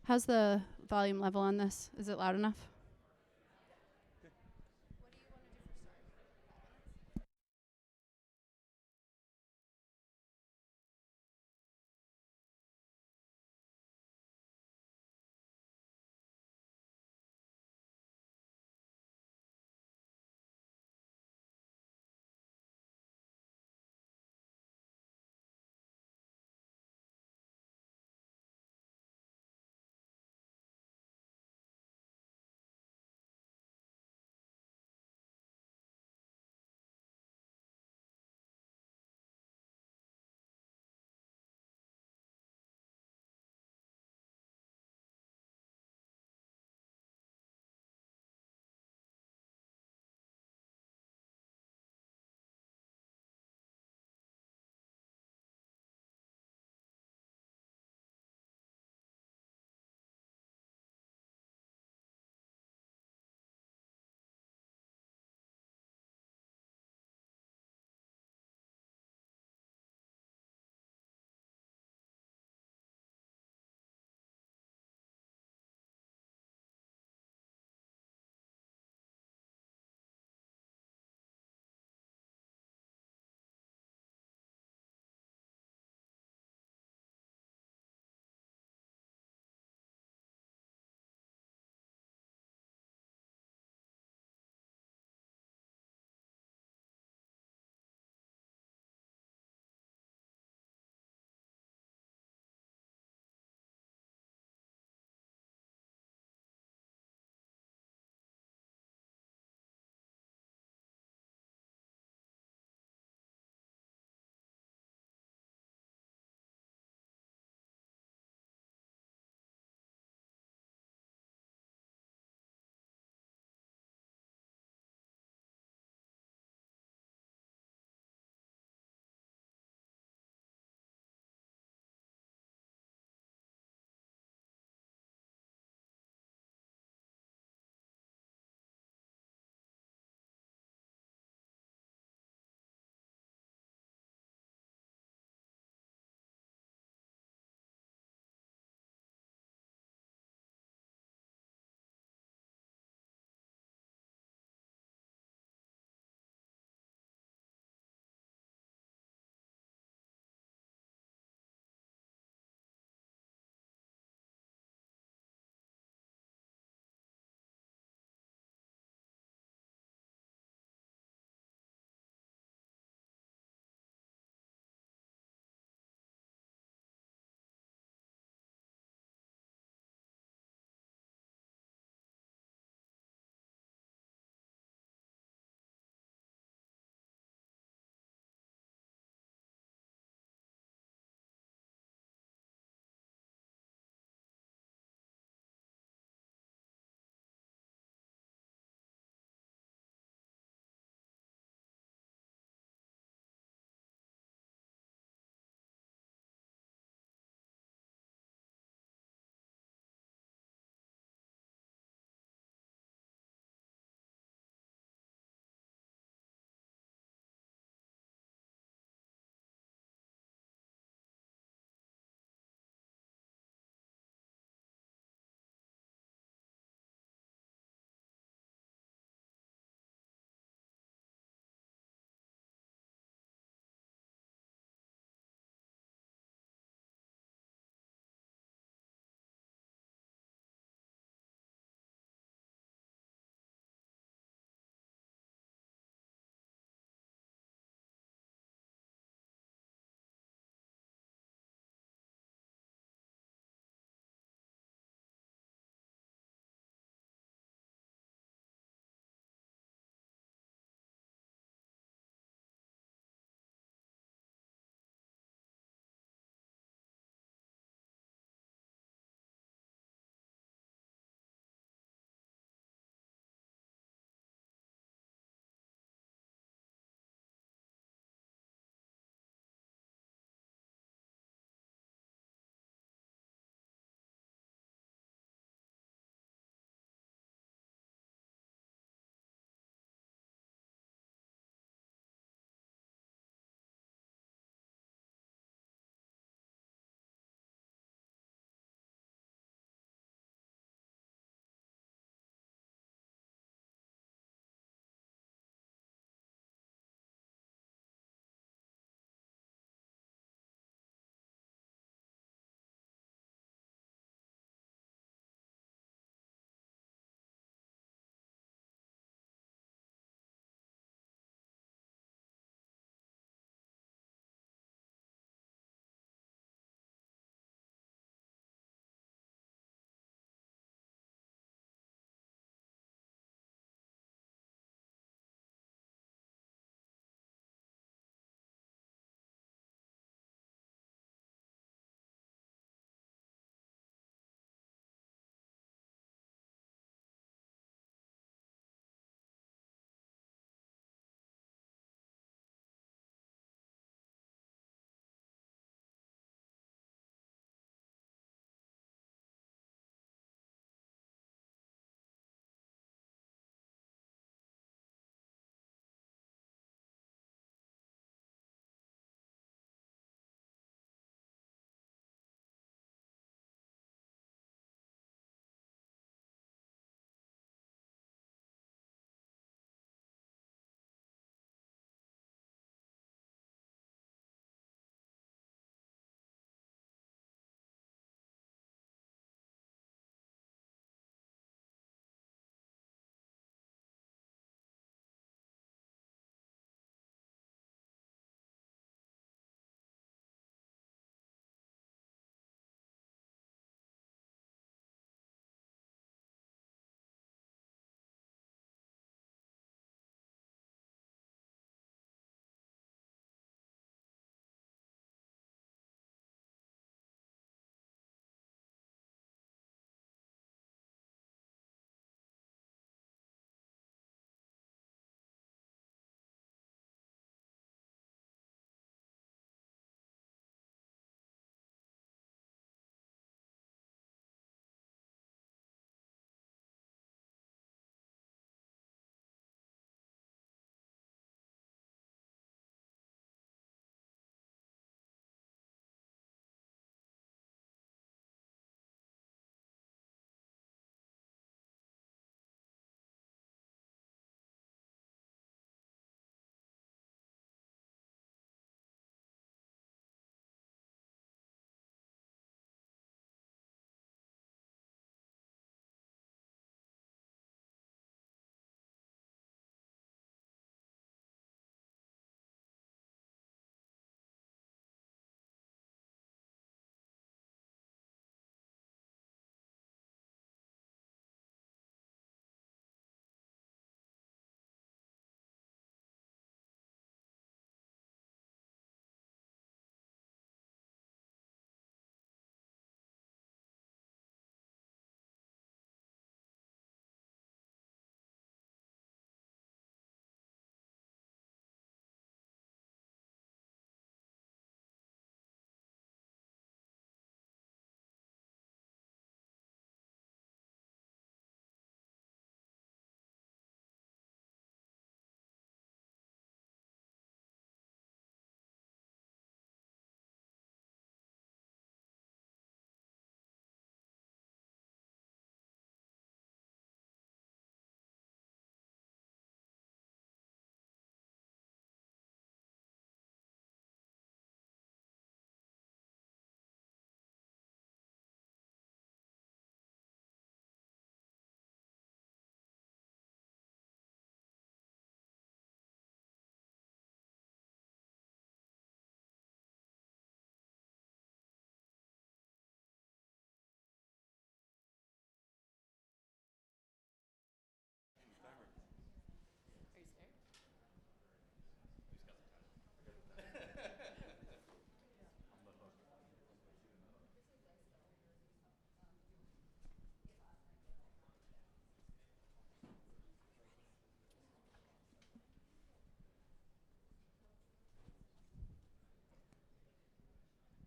How's the volume level on this? Is it loud enough?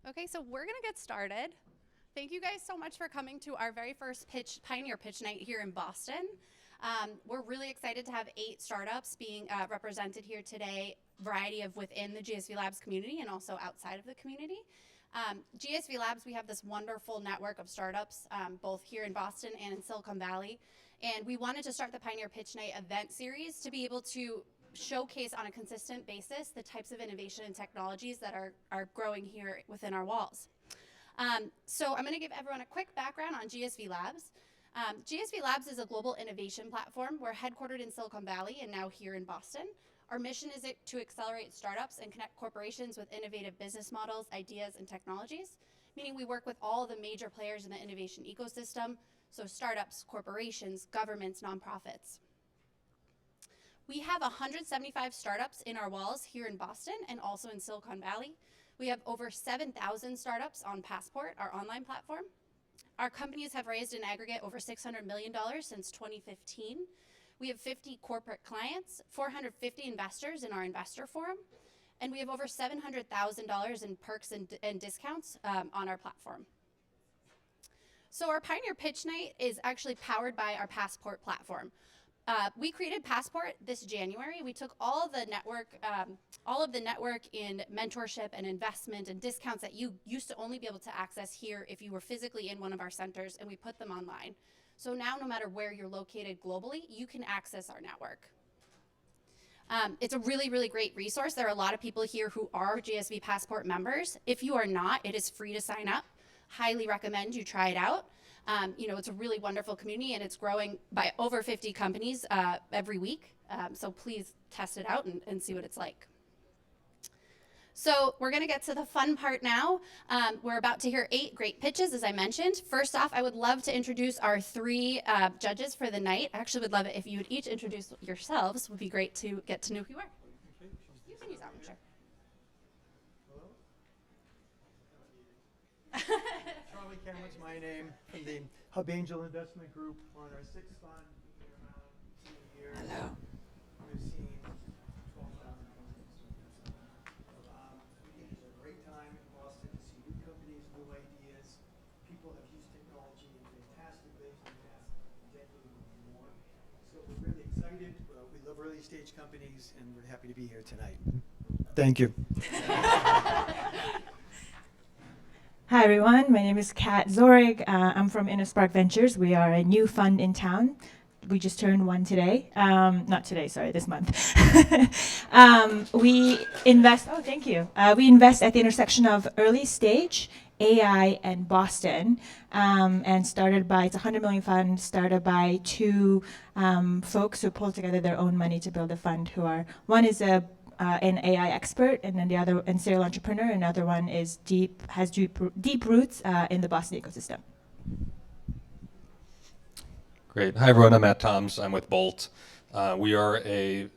Okay, so we're gonna get started. Thank you guys so much for coming to our very first Pioneer Pitch Night here in Boston. We're really excited to have 8 startups being represented here today, variety of within the GSVlabs community and also outside of the community. GSVlabs, we have this wonderful network of startups, both here in Boston and in Silicon Valley. And we wanted to start the Pioneer Pitch Night event series to be able to showcase on a consistent basis the types of innovation and technologies that are growing here within our walls. So I'm going to give everyone a quick background on GSV Labs. GSV Labs is a global innovation platform. We're headquartered in Silicon Valley and now here in Boston. Our mission is to accelerate startups and connect corporations with innovative business models, ideas, and technologies, meaning we work with all the major players in the innovation ecosystem, so startups, corporations, governments, nonprofits. We have 175 startups in our walls here in Boston and also in Silicon Valley. We have over 7,000 startups on Passport, our online platform. Our companies have raised in aggregate over $600 million since 2015. We have 50 corporate clients, 450 investors in our investor forum, and we have over $700,000 in perks and discounts on our platform. So our Pioneer Pitch Night is actually powered by our Passport platform. We created Passport this January. We took all of the network in mentorship and investment and discounts that you used to only be able to access here if you were physically in one of our centers, and we put them online. So now, no matter where you're located globally, you can access our network. It's a really, really great resource. There are a lot of people here who are GSV Passport members. If you are not, it is free to sign up. Highly recommend you try it out. It's a really wonderful community, and it's growing by over 50 companies every week. So please test it out and see what it's like. So we're going to get to the fun part now. We're about to hear 8 great pitches, as I mentioned. First off, I would love to introduce our 3 judges for the night. I actually would love it if you would each introduce yourselves. It would be great to get to know who you are. Okay. You can use that one, sure. Hello. Charlie Cameron's my name, from the Hub Angel Investment Group. We're on our 6th fund. We've been around 10 years. Hello. We've seen 12,000 companies. We think it's a great time in Boston to see new companies, new ideas. People have used technology in fantastic ways in the past decade or more. So we're really excited. We love early stage companies, and we're happy to be here tonight. Thank you. Hi everyone, my name is Kat Zorig. I'm from InnoSpark Ventures. We are a new fund in town. We just turned 1 today. Not today, sorry, this month. We invest, thank you. We invest at the intersection of early stage, AI, and Boston. And it's a $100 million fund started by 2 folks who pulled together their own money to build a fund one is an AI expert, and then the other, and serial entrepreneur. Another one has deep roots in the Boston ecosystem. Great. Hi everyone. I'm Matt Toms. I'm with Bolt. We are a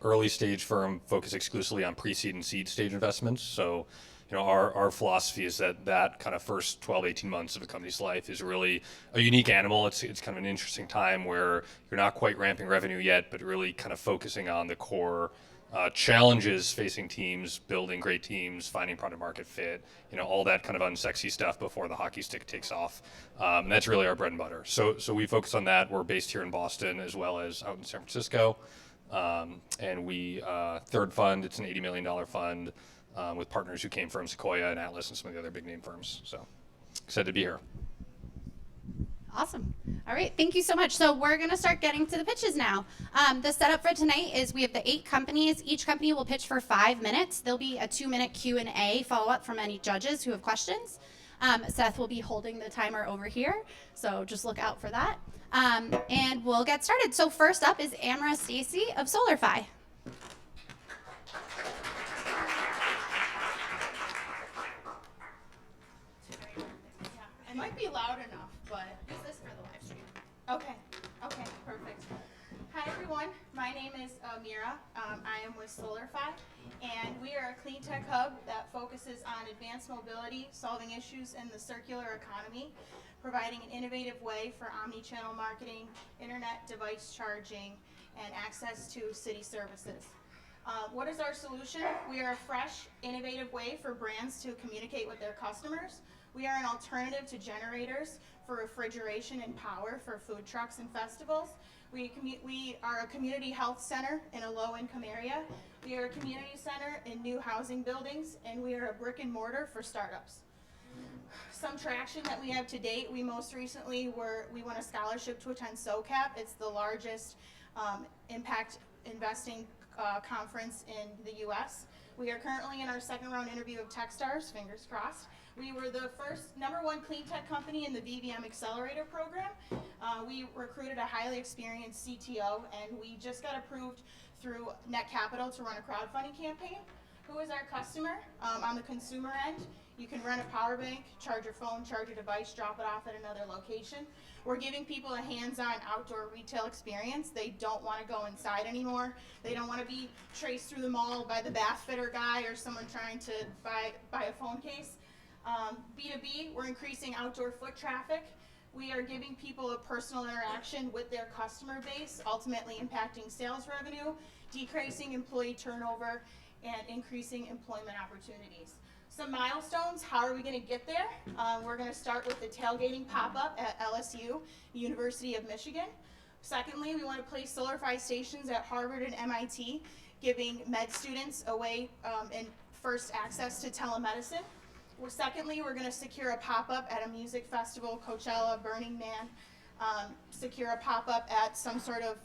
early stage firm focused exclusively on pre-seed and seed stage investments. So, our philosophy is that kind of first 12, 18 months of a company's life is really a unique animal. It's kind of an interesting time where you're not quite ramping revenue yet, but really kind of focusing on the core challenges facing teams, building great teams, finding product market fit, all that kind of unsexy stuff before the hockey stick takes off. And that's really our bread and butter. So we focus on that. We're based here in Boston as well as out in San Francisco. And we, third fund, it's an $80 million fund with partners who came from Sequoia and Atlas and some of the other big name firms. So excited to be here. Awesome. All right, thank you so much. So we're going to start getting to the pitches now. The setup for tonight is we have the 8 companies. Each company will pitch for 5 minutes. There'll be a 2-minute Q&A follow-up from any judges who have questions. Seth will be holding the timer over here, so just look out for that. And we'll get started. So first up is Amara Stacy of SolarFi. It might be loud enough, but is this for the live stream? Okay, perfect. Hi everyone, my name is Amira. I am with SolarFi, and we are a clean tech hub that focuses on advanced mobility, solving issues in the circular economy, providing an innovative way for omni-channel marketing, internet device charging, and access to city services. What is our solution? We are a fresh, innovative way for brands to communicate with their customers. We are an alternative to generators for refrigeration and power for food trucks and festivals. We are a community health center in a low-income area. We are a community center in new housing buildings, and we are a brick and mortar for startups. Some traction that we have to date, we most recently we won a scholarship to attend SoCap. It's the largest impact investing conference in the U.S. We are currently in our second round interview of Techstars, fingers crossed. We were the #1 clean tech company in the VVM Accelerator program. We recruited a highly experienced CTO, and we just got approved through Net Capital to run a crowdfunding campaign. Who is our customer? On the consumer end, you can rent a power bank, charge your phone, charge your device, drop it off at another location. We're giving people a hands-on outdoor retail experience. They don't want to go inside anymore. They don't want to be traced through the mall by the bath fitter guy or someone trying to buy a phone case. B2B, we're increasing outdoor foot traffic. We are giving people a personal interaction with their customer base, ultimately impacting sales revenue, decreasing employee turnover, and increasing employment opportunities. Some milestones, how are we going to get there? We're going to start with the tailgating pop-up at LSU, University of Michigan. Secondly, we want to place SolarFi stations at Harvard and MIT, giving med students a way and first access to telemedicine. Secondly, we're going to secure a pop-up at a music festival, Coachella, Burning Man, secure a pop-up at some sort of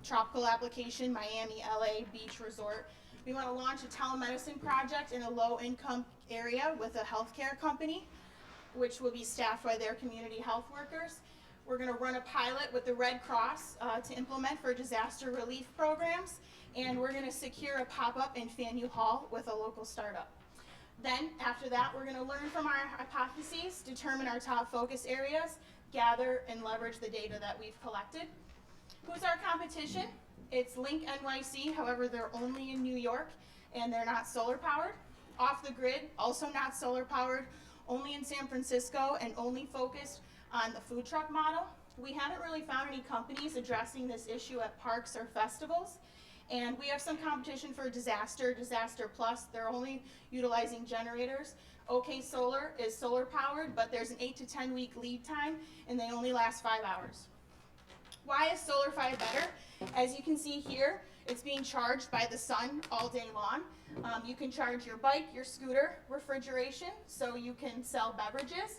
tropical application, Miami, LA, beach resort. We want to launch a telemedicine project in a low-income area with a healthcare company, which will be staffed by their community health workers. We're going to run a pilot with the Red Cross to implement for disaster relief programs, and we're going to secure a pop-up in Faneuil Hall with a local startup. Then, after that, we're going to learn from our hypotheses, determine our top focus areas, gather and leverage the data that we've collected. Who's our competition? It's Link NYC, however, they're only in New York, and they're not solar powered. Off the Grid, also not solar powered, only in San Francisco, and only focused on the food truck model. We haven't really found any companies addressing this issue at parks or festivals. And we have some competition for Disaster Plus. They're only utilizing generators. OK Solar is solar powered, but there's an 8 to 10 week lead time, and they only last 5 hours. Why is SolarFi better? As you can see here, it's being charged by the sun all day long. You can charge your bike, your scooter, refrigeration, so you can sell beverages.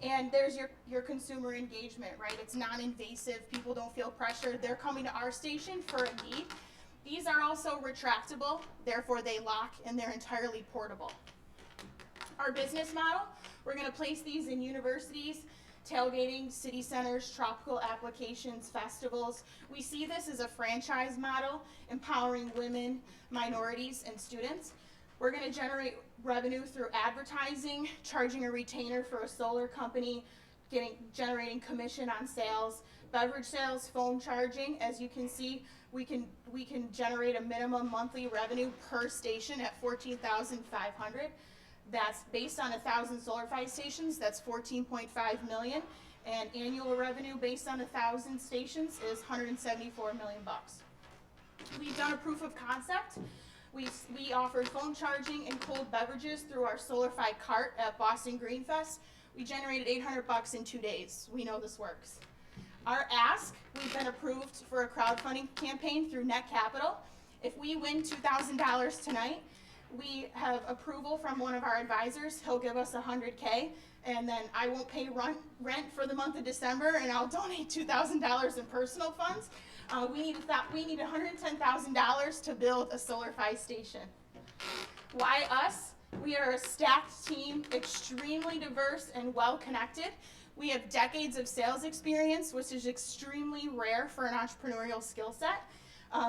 And there's your consumer engagement, right? It's non-invasive. People don't feel pressured. They're coming to our station for a need. These are also retractable, therefore they lock, and they're entirely portable. Our business model, we're going to place these in universities, tailgating, city centers, tropical applications, festivals. We see this as a franchise model, empowering women, minorities, and students. We're going to generate revenue through advertising, charging a retainer for a solar company, generating commission on sales, beverage sales, phone charging. As you can see, we can generate a minimum monthly revenue per station at $14,500. That's based on 1,000 SolarFi stations. That's $14.5 million, and annual revenue based on 1,000 stations is $174 million. We've done a proof of concept. We offered phone charging and cold beverages through our SolarFi cart at Boston Greenfest. We generated $800 in 2 days. We know this works. Our ask, we've been approved for a crowdfunding campaign through Net Capital. If we win $2,000 tonight, we have approval from one of our advisors. He'll give us $100K, and then I won't pay rent for the month of December, and I'll donate $2,000 in personal funds. We need $110,000 to build a SolarFi station. Why us? We are a stacked team, extremely diverse and well-connected. We have decades of sales experience, which is extremely rare for an entrepreneurial skill set.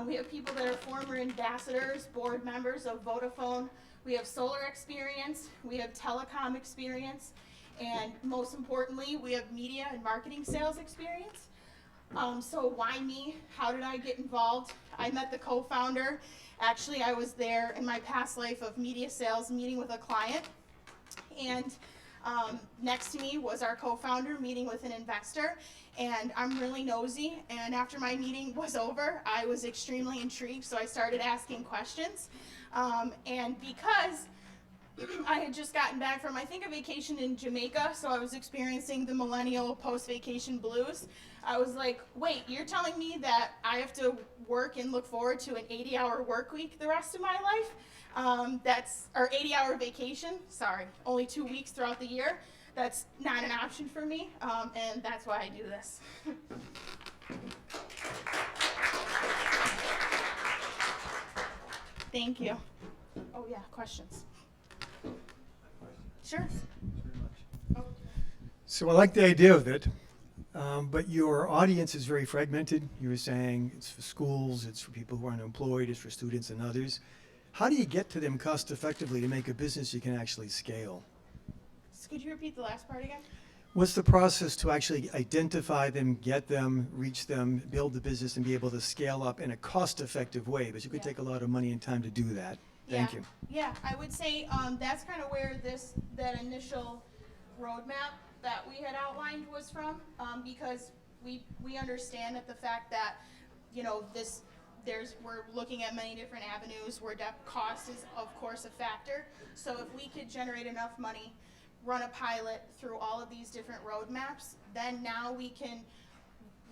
We have people that are former ambassadors, board members of Vodafone. We have solar experience, we have telecom experience, and most importantly, we have media and marketing sales experience. So why me? How did I get involved? I met the co-founder. Actually, I was there in my past life of media sales meeting with a client, and Next to me was our co-founder meeting with an investor, and I'm really nosy, and after my meeting was over, I was extremely intrigued, so I started asking questions. And because I had just gotten back from, I think, a vacation in Jamaica, so I was experiencing the millennial post-vacation blues. I was like, wait, you're telling me that I have to work and look forward to an 80-hour work week the rest of my life? Or 80-hour vacation, sorry, only 2 weeks throughout the year. That's not an option for me, and that's why I do this. Thank you. Oh yeah, questions? Sure. So I like the idea of it, but your audience is very fragmented. You were saying it's for schools, it's for people who are unemployed, it's for students and others. How do you get to them cost effectively to make a business you can actually scale? So could you repeat the last part again? What's the process to actually identify them, get them, reach them, build the business, and be able to scale up in a cost-effective way? But you could Yeah. take a lot of money and time to do that. Thank you. Yeah, I would say that's kind of where that initial roadmap that we had outlined was from, because we understand that the fact that, you know, we're looking at many different avenues where cost is of course a factor. So if we could generate enough money, run a pilot through all of these different roadmaps, then now we can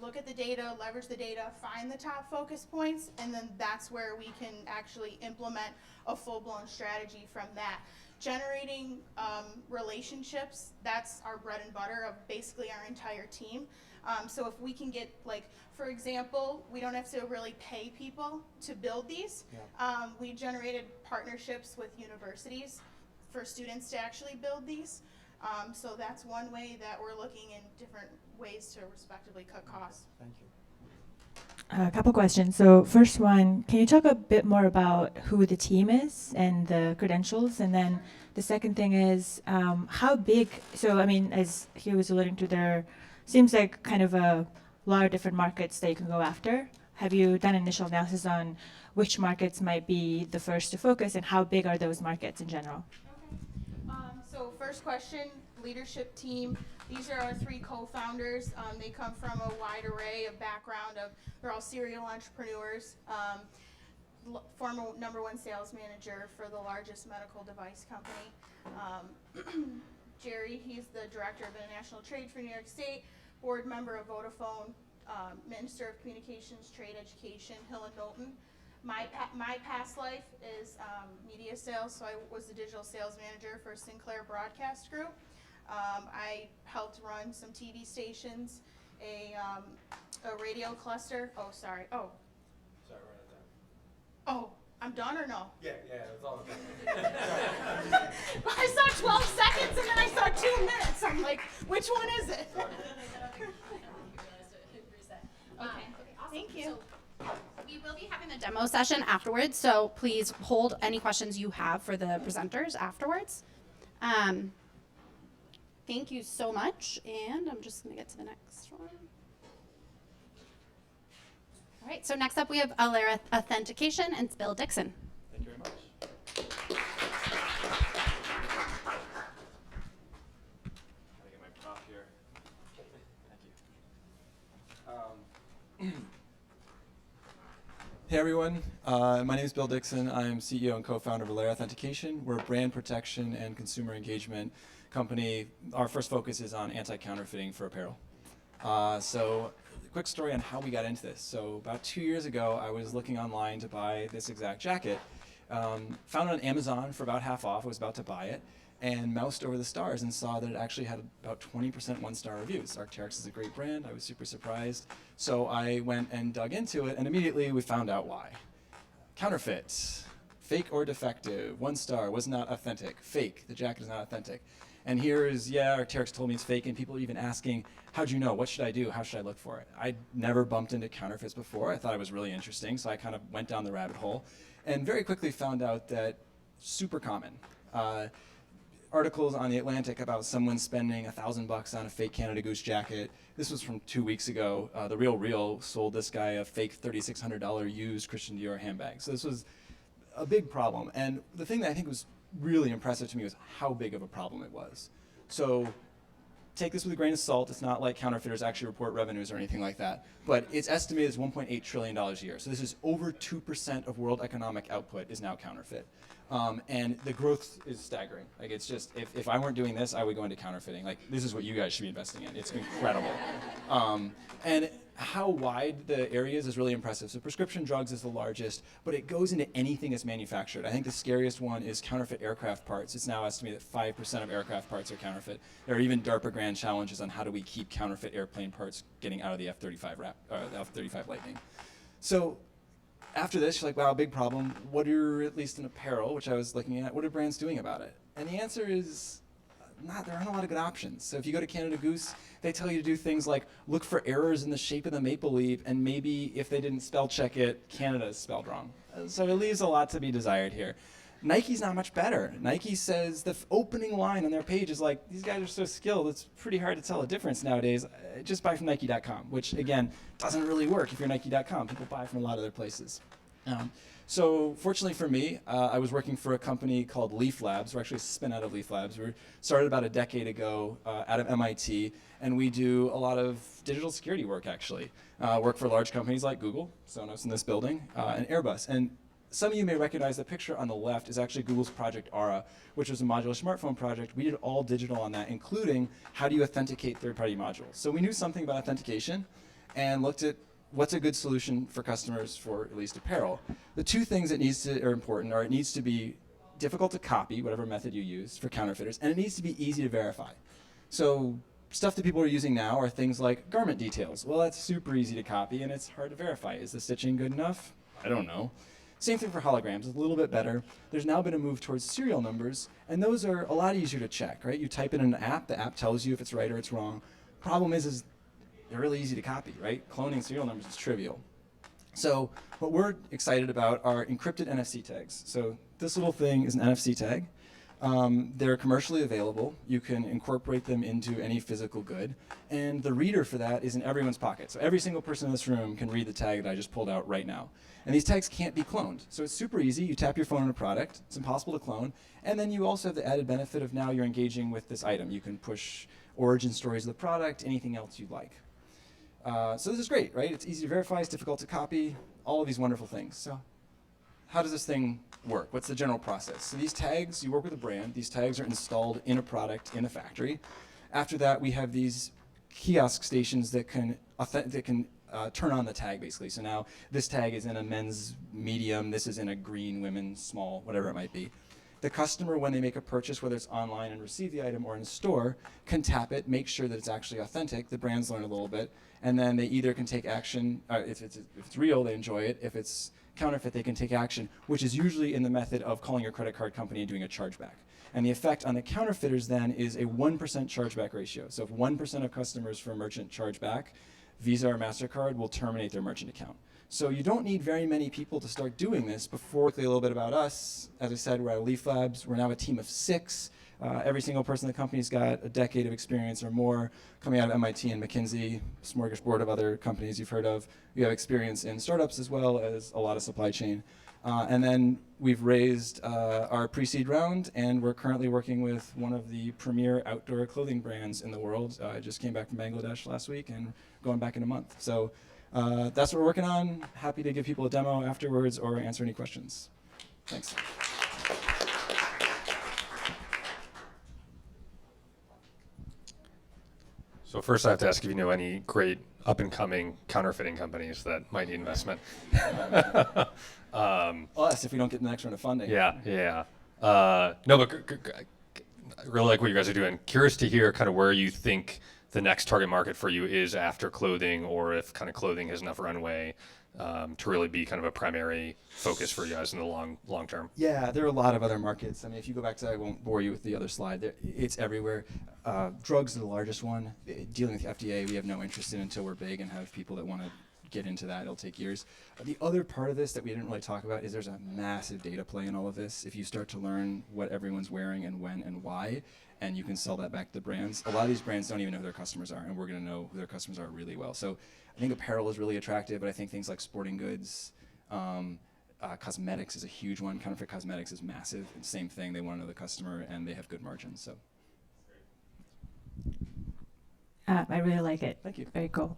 look at the data, leverage the data, find the top focus points, and then that's where we can actually implement a full-blown strategy from that. Generating relationships, that's our bread and butter of basically our entire team. So if we can get, like, for example, we don't have to really pay people to build these. Yeah. We generated partnerships with universities for students to actually build these. So that's one way that we're looking in different ways to respectively cut costs. Thank you. A couple questions. So first one, can you talk a bit more about who the team is and the credentials? And then the second thing is how big, so I mean, as he was alluding to, there seems like kind of a lot of different markets that you can go after. Have you done initial analysis on which markets might be the first to focus and how big are those markets in general? So first question, leadership team. These are our three co-founders. They come from a wide array of background. They're all serial entrepreneurs. Former #1 sales manager for the largest medical device company. Jerry, he's the director of international trade for New York State, board member of Vodafone, Minister of Communications, Trade Education, Hill and Knowlton. My past life is media sales, so I was the digital sales manager for Sinclair Broadcast Group. I helped run some TV stations, a radio cluster. Oh, sorry. Oh. Sorry, we're not done. Oh, I'm done or no? Yeah, it's all okay. I saw 12 seconds and then I saw 2 minutes. I'm like, which one is it? Okay, thank you. So we will be having the demo session afterwards, so please hold any questions you have for the presenters afterwards. Thank you so much, and I'm just going to get to the next one. All right, so next up we have Alera Authentication and Bill Dixon. Thank you very much. Gotta get my prop here. Thank you. Hey everyone, my name is Bill Dixon. I'm CEO and co-founder of Alera Authentication. We're a brand protection and consumer engagement company. Our first focus is on anti-counterfeiting for apparel. So quick story on how we got into this. So about 2 years ago, I was looking online to buy this exact jacket. Found it on Amazon for about half off. I was about to buy it and moused over the stars and saw that it actually had about 20% one-star reviews. Arc'teryx is a great brand. I was super surprised. So I went and dug into it, and immediately we found out why. Counterfeit, fake or defective, 1 star, was not authentic, fake, the jacket is not authentic. And here is, Arc'teryx told me it's fake, and people are even asking, how'd you know? What should I do? How should I look for it? I'd never bumped into counterfeits before. I thought it was really interesting, so I kind of went down the rabbit hole and very quickly found out that super common. Articles on The Atlantic about someone spending $1,000 on a fake Canada Goose jacket. This was from 2 weeks ago. The Real sold this guy a fake $3,600 used Christian Dior handbag. So this was a big problem. And the thing that I think was really impressive to me was how big of a problem it was. So take this with a grain of salt. It's not like counterfeiters actually report revenues or anything like that. But it's estimated as $1.8 trillion a year. So this is over 2% of world economic output is now counterfeit. And the growth is staggering. Like, it's just, if I weren't doing this, I would go into counterfeiting. Like, this is what you guys should be investing in. It's incredible. And how wide the areas is really impressive. So prescription drugs is the largest, but it goes into anything that's manufactured. I think the scariest one is counterfeit aircraft parts. It's now estimated that 5% of aircraft parts are counterfeit. There are even DARPA grand challenges on how do we keep counterfeit airplane parts getting out of the F-35 Lightning. So after this, you're like, wow, big problem. What are, at least in apparel, which I was looking at, what are brands doing about it? And the answer is, there aren't a lot of good options. So if you go to Canada Goose, they tell you to do things like look for errors in the shape of the maple leaf, and maybe if they didn't spell check it, Canada is spelled wrong. So it leaves a lot to be desired here. Nike's not much better. Nike says the opening line on their page is like, these guys are so skilled, it's pretty hard to tell a difference nowadays. Just buy from Nike.com, which again, doesn't really work if you're Nike.com. People buy from a lot of other places. So fortunately for me, I was working for a company called GSVlabs. We're actually a spin out of GSVlabs. We started about a decade ago out of MIT, and we do a lot of digital security work, actually. Work for large companies like Google, Sonos in this building, and Airbus. And some of you may recognize the picture on the left is actually Google's Project Aura, which was a modular smartphone project. We did all digital on that, including how do you authenticate third-party modules. So we knew something about authentication and looked at what's a good solution for customers for at least apparel. The two things that are important are it needs to be difficult to copy, whatever method you use for counterfeiters, and it needs to be easy to verify. So stuff that people are using now are things like garment details. Well, that's super easy to copy and it's hard to verify. Is the stitching good enough? I don't know. Same thing for holograms, it's a little bit better. There's now been a move towards serial numbers, and those are a lot easier to check, right? You type in an app, the app tells you if it's right or it's wrong. Problem is they're really easy to copy, right? Cloning serial numbers is trivial. So what we're excited about are encrypted NFC tags. So this little thing is an NFC tag. They're commercially available. You can incorporate them into any physical good. And the reader for that is in everyone's pocket. So every single person in this room can read the tag that I just pulled out right now. And these tags can't be cloned. So it's super easy. You tap your phone on a product. It's impossible to clone. And then you also have the added benefit of now you're engaging with this item. You can push origin stories of the product, anything else you'd like. So this is great, right? It's easy to verify, it's difficult to copy, all of these wonderful things. So how does this thing work? What's the general process? So these tags, you work with a brand, these tags are installed in a product in a factory. After that, we have these kiosk stations that can turn on the tag, basically. So now this tag is in a men's medium, this is in a green women's small, whatever it might be. The customer, when they make a purchase, whether it's online and receive the item or in store, can tap it, make sure that it's actually authentic. The brands learn a little bit, and then they either can take action. If it's real, they enjoy it. If it's counterfeit, they can take action, which is usually in the method of calling your credit card company and doing a chargeback. And the effect on the counterfeiters then is a 1% chargeback ratio. So if 1% of customers for a merchant charge back, Visa or MasterCard will terminate their merchant account. So you don't need very many people to start doing this. Before, quickly a little bit about us. As I said, we're at GSVlabs. We're now a team of 6. Every single person in the company's got a decade of experience or more, coming out of MIT and McKinsey, smorgasbord of other companies you've heard of. We have experience in startups as well as a lot of supply chain. And then we've raised our pre-seed round, and we're currently working with one of the premier outdoor clothing brands in the world. I just came back from Bangladesh last week and going back in a month. So that's what we're working on. Happy to give people a demo afterwards or answer any questions. Thanks. So first I have to ask if you know any great up-and-coming counterfeiting companies that might need investment. Us, if we don't get the next round of funding. Yeah. No, but I really like what you guys are doing. Curious to hear kind of where you think the next target market for you is after clothing, or if kind of clothing has enough runway to really be kind of a primary focus for you guys in the long term. Yeah, there are a lot of other markets. I mean, if you go back to, I won't bore you with the other slide, it's everywhere. Drugs are the largest one. Dealing with the FDA, we have no interest in until we're big and have people that want to get into that. It'll take years. The other part of this that we didn't really talk about is there's a massive data play in all of this. If you start to learn what everyone's wearing and when and why, and you can sell that back to the brands. A lot of these brands don't even know who their customers are, and we're going to know who their customers are really well. So I think apparel is really attractive, but I think things like sporting goods, cosmetics is a huge one. Counterfeit cosmetics is massive. Same thing. They want to know the customer, and they have good margins. So I really like it. Thank you. Very cool.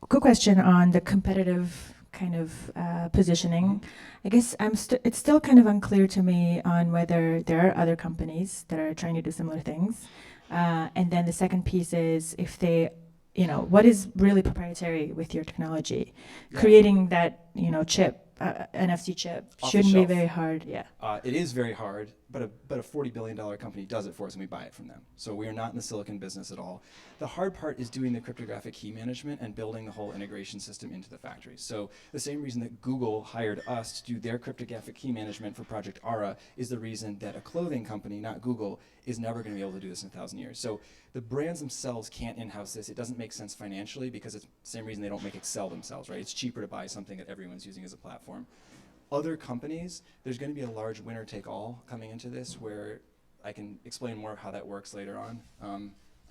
Quick question on the competitive kind of positioning. I guess it's still kind of unclear to me on whether there are other companies that are trying to do similar things. And then the second piece is if they, what is really proprietary with your technology? Yeah. Creating that, chip, NFC chip, Off the shouldn't be shelf. very hard. Yeah. It is very hard, but a $40 billion company does it for us and we buy it from them. So we are not in the silicon business at all. The hard part is doing the cryptographic key management and building the whole integration system into the factory. So the same reason that Google hired us to do their cryptographic key management for Project Ara is the reason that a clothing company, not Google, is never going to be able to do this in 1,000 years. So the brands themselves can't in-house this. It doesn't make sense financially because it's the same reason they don't make Excel themselves, right? It's cheaper to buy something that everyone's using as a platform. Other companies, there's going to be a large winner-take-all coming into this where I can explain more of how that works later on.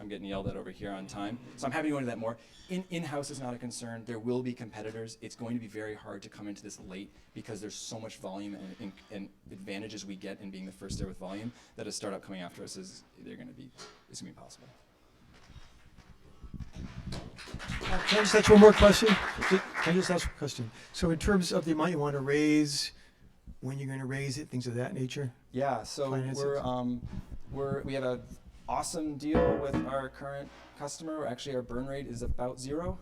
I'm getting yelled at over here on time, so I'm happy to go into that more. In-house is not a concern. There will be competitors. It's going to be very hard to come into this late because there's so much volume and advantages we get in being the first there with volume that a startup coming after us it's going to be impossible. Can I just ask one more question? Can I just ask a question? So in terms of the amount you want to raise, when you're going to raise it, things of that nature? Yeah, so Finances. we have an awesome deal with our current customer. Actually, our burn rate is about 0.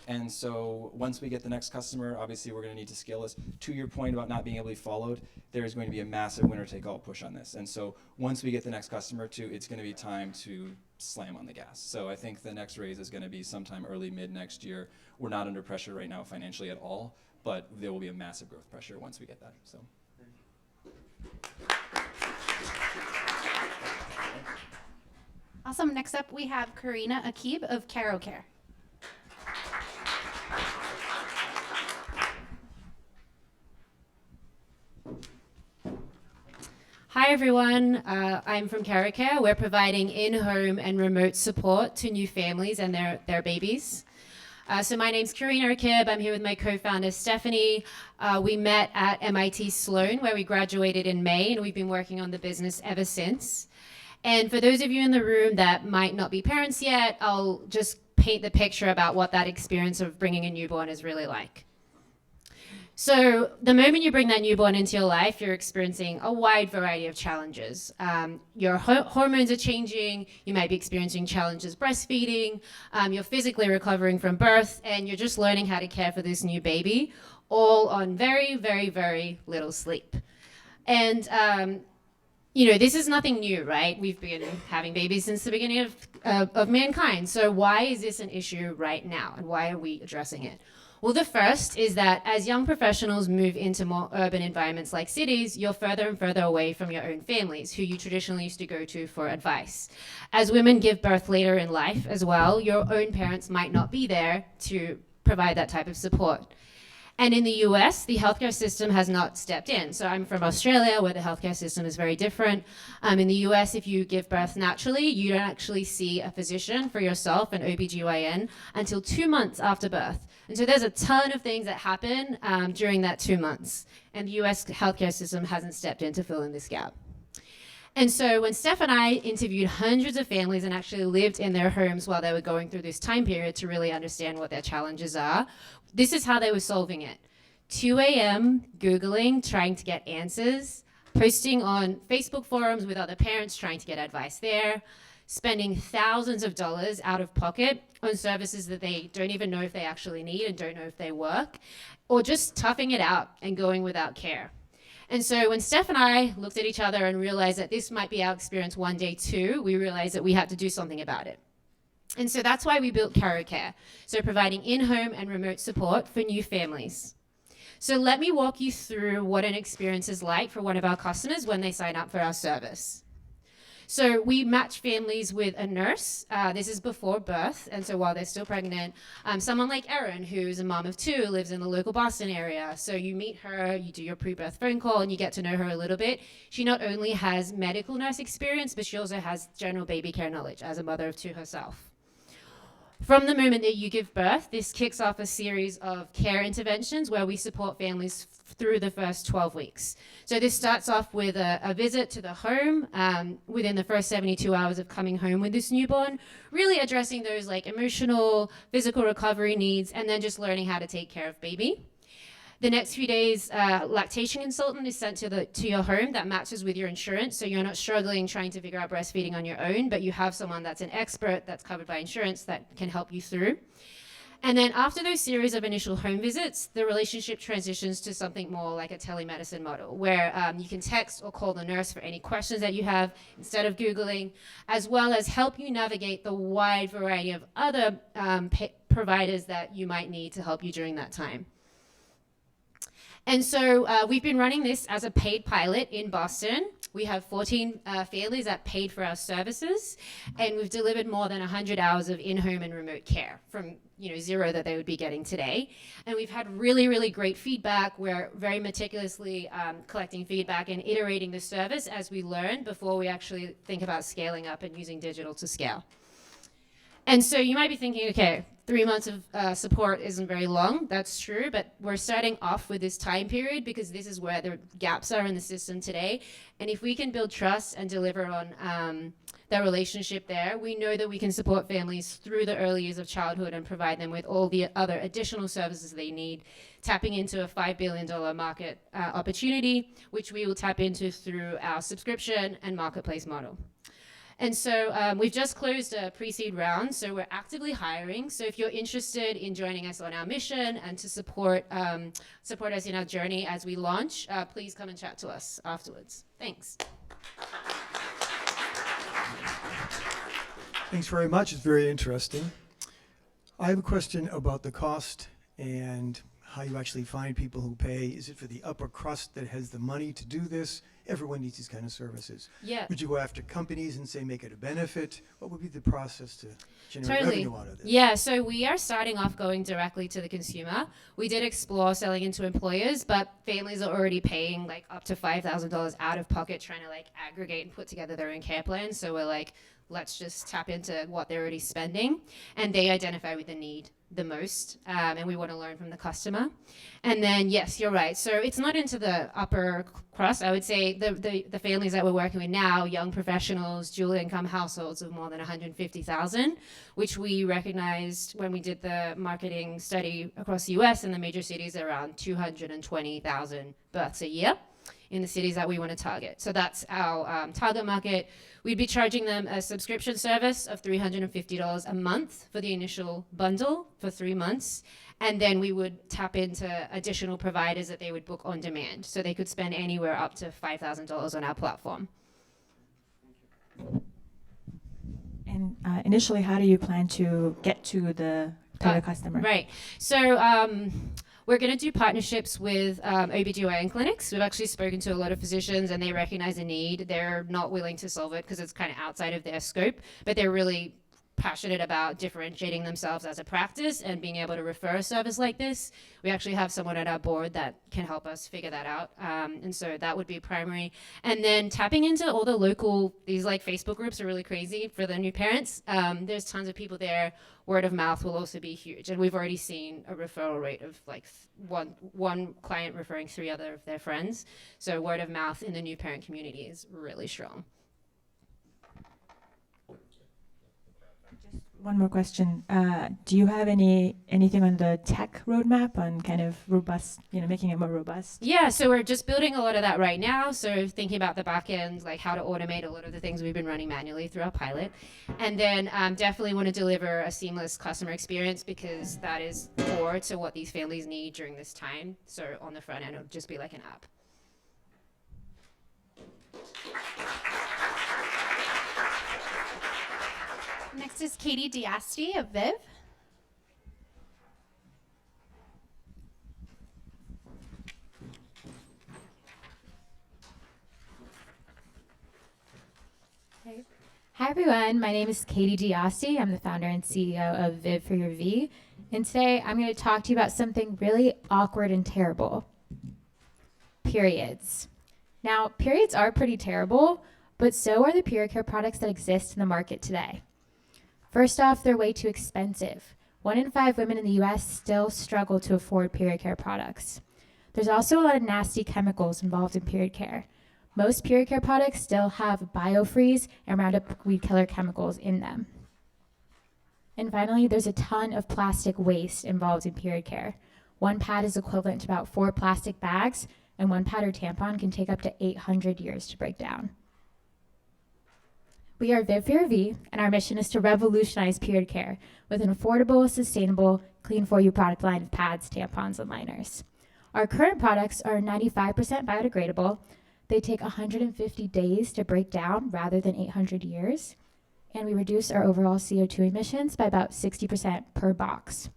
And so once we get the next customer, obviously we're going to need to scale this. To your point about not being able to be followed, there's going to be a massive winner-take-all push on this. And so once we get the next customer too, it's going to be time to slam on the gas. So I think the next raise is going to be sometime early mid next year. We're not under pressure right now financially at all, but there will be a massive growth pressure once we get that. So. Awesome. Next up, we have Karina Akib of Caracara. Hi, everyone. I'm from Caracara. We're providing in-home and remote support to new families and their babies. So my name's Karina Akib. I'm here with my co-founder, Stephanie. We met at MIT Sloan, where we graduated in May, and we've been working on the business ever since. And for those of you in the room that might not be parents yet, I'll just paint the picture about what that experience of bringing a newborn is really like. So the moment you bring that newborn into your life, you're experiencing a wide variety of challenges. Your hormones are changing, you might be experiencing challenges breastfeeding, you're physically recovering from birth, and you're just learning how to care for this new baby, all on very, very, very little sleep. And this is nothing new, right? We've been having babies since the beginning of mankind. So why is this an issue right now? And why are we addressing it? Well, the first is that as young professionals move into more urban environments like cities, you're further and further away from your own families, who you traditionally used to go to for advice. As women give birth later in life as well, your own parents might not be there to provide that type of support. And in the US, the healthcare system has not stepped in. So I'm from Australia, where the healthcare system is very different. In the US, if you give birth naturally, you don't actually see a physician for yourself, an OBGYN, until 2 months after birth. And so there's a ton of things that happen during that 2 months. And the US healthcare system hasn't stepped in to fill in this gap. And so when Steph and I interviewed hundreds of families and actually lived in their homes while they were going through this time period to really understand what their challenges are, this is how they were solving it. 2 a.m., Googling, trying to get answers, posting on Facebook forums with other parents, trying to get advice there, spending thousands of dollars out of pocket on services that they don't even know if they actually need and don't know if they work, or just toughing it out and going without care. And so when Steph and I looked at each other and realized that this might be our experience one day too, we realized that we had to do something about it. And so that's why we built Caracara, so providing in-home and remote support for new families. So let me walk you through what an experience is like for one of our customers when they sign up for our service. So we match families with a nurse. This is before birth, and so while they're still pregnant. Someone like Erin, who's a mom of 2, lives in the local Boston area. So you meet her, you do your pre-birth phone call, and you get to know her a little bit. She not only has medical nurse experience, but she also has general baby care knowledge as a mother of 2 herself. from the moment that you give birth, this kicks off a series of care interventions where we support families through the first 12 weeks. So this starts off with a visit to the home within the first 72 hours of coming home with this newborn, really addressing those like emotional, physical recovery needs, and then just learning how to take care of baby. The next few days, lactation consultant is sent to your home that matches with your insurance, so you're not struggling trying to figure out breastfeeding on your own, but you have someone that's an expert that's covered by insurance that can help you through. And then after those series of initial home visits, the relationship transitions to something more like a telemedicine model, where you can text or call the nurse for any questions that you have instead of Googling, as well as help you navigate the wide variety of other providers that you might need to help you during that time. And so we've been running this as a paid pilot in Boston. We have 14 families that paid for our services, and we've delivered more than 100 hours of in-home and remote care from zero that they would be getting today. And we've had really, really great feedback. We're very meticulously collecting feedback and iterating the service as we learn before we actually think about scaling up and using digital to scale. And so you might be thinking, okay, 3 months of support isn't very long. That's true, but we're starting off with this time period because this is where the gaps are in the system today. And if we can build trust and deliver on that relationship there, we know that we can support families through the early years of childhood and provide them with all the other additional services they need, tapping into a $5 billion market opportunity, which we will tap into through our subscription and marketplace model. And so we've just closed a pre-seed round, so we're actively hiring. So if you're interested in joining us on our mission and to support us in our journey as we launch, please come and chat to us afterwards. Thanks. Thanks very much. It's very interesting. I have a question about the cost and how you actually find people who pay. Is it for the upper crust that has the money to do this? Everyone needs these kind of services. Yeah. Would you go after companies and say make it a benefit? What would be the process to generate Totally. revenue out of this? Yeah, so we are starting off going directly to the consumer. We did explore selling into employers, but families are already paying like up to $5,000 out of pocket trying to like aggregate and put together their own care plan. So we're like, let's just tap into what they're already spending, and they identify with the need the most, and we want to learn from the customer. And then yes, you're right, so it's not into the upper crust. I would say the families that we're working with now, young professionals, dual income households of more than 150,000, which we recognized when we did the marketing study across the US and the major cities, around 220,000 births a year in the cities that we want to target. So that's our target market. We'd be charging them a subscription service of $350 a month for the initial bundle for 3 months. And then we would tap into additional providers that they would book on demand. So they could spend anywhere up to $5,000 on our platform. And initially, how do you plan to get to the target customer? Right. So we're going to do partnerships with OBGYN clinics. We've actually spoken to a lot of physicians and they recognize a need. They're not willing to solve it because it's kind of outside of their scope, but they're really passionate about differentiating themselves as a practice and being able to refer a service like this. We actually have someone at our board that can help us figure that out. And so that would be primary. And then tapping into all the local, these like Facebook groups are really crazy for the new parents. There's tons of people there. Word of mouth will also be huge. And we've already seen a referral rate of like one client referring 3 other of their friends. So word of mouth in the new parent community is really strong. One more question. Do you have anything on the tech roadmap on kind of robust, making it more robust? Yeah, so we're just building a lot of that right now. So thinking about the back end, like how to automate a lot of the things we've been running manually through our pilot. And then definitely want to deliver a seamless customer experience because that is core to what these families need during this time. So on the front end, it'll just be like an app. Next is Katie Diasti of Viv. Hi everyone, my name is Katie Diasti. I'm the founder and CEO of Viv for Your V. And today I'm going to talk to you about something really awkward and terrible. Periods. Now, periods are pretty terrible, but so are the period care products that exist in the market today. First off, they're way too expensive. 1 in 5 women in the US still struggle to afford period care products. There's also a lot of nasty chemicals involved in period care. Most period care products still have biofreeze and Roundup weed killer chemicals in them. And finally, there's a ton of plastic waste involved in period care. 1 pad is equivalent to about 4 plastic bags, and 1 pad or tampon can take up to 800 years to break down. We are Viv for Your V, and our mission is to revolutionize period care with an affordable, sustainable, clean for you product line of pads, tampons, and liners. Our current products are 95% biodegradable. They take 150 days to break down rather than 800 years. And we reduce our overall CO2 emissions by about 60% per box.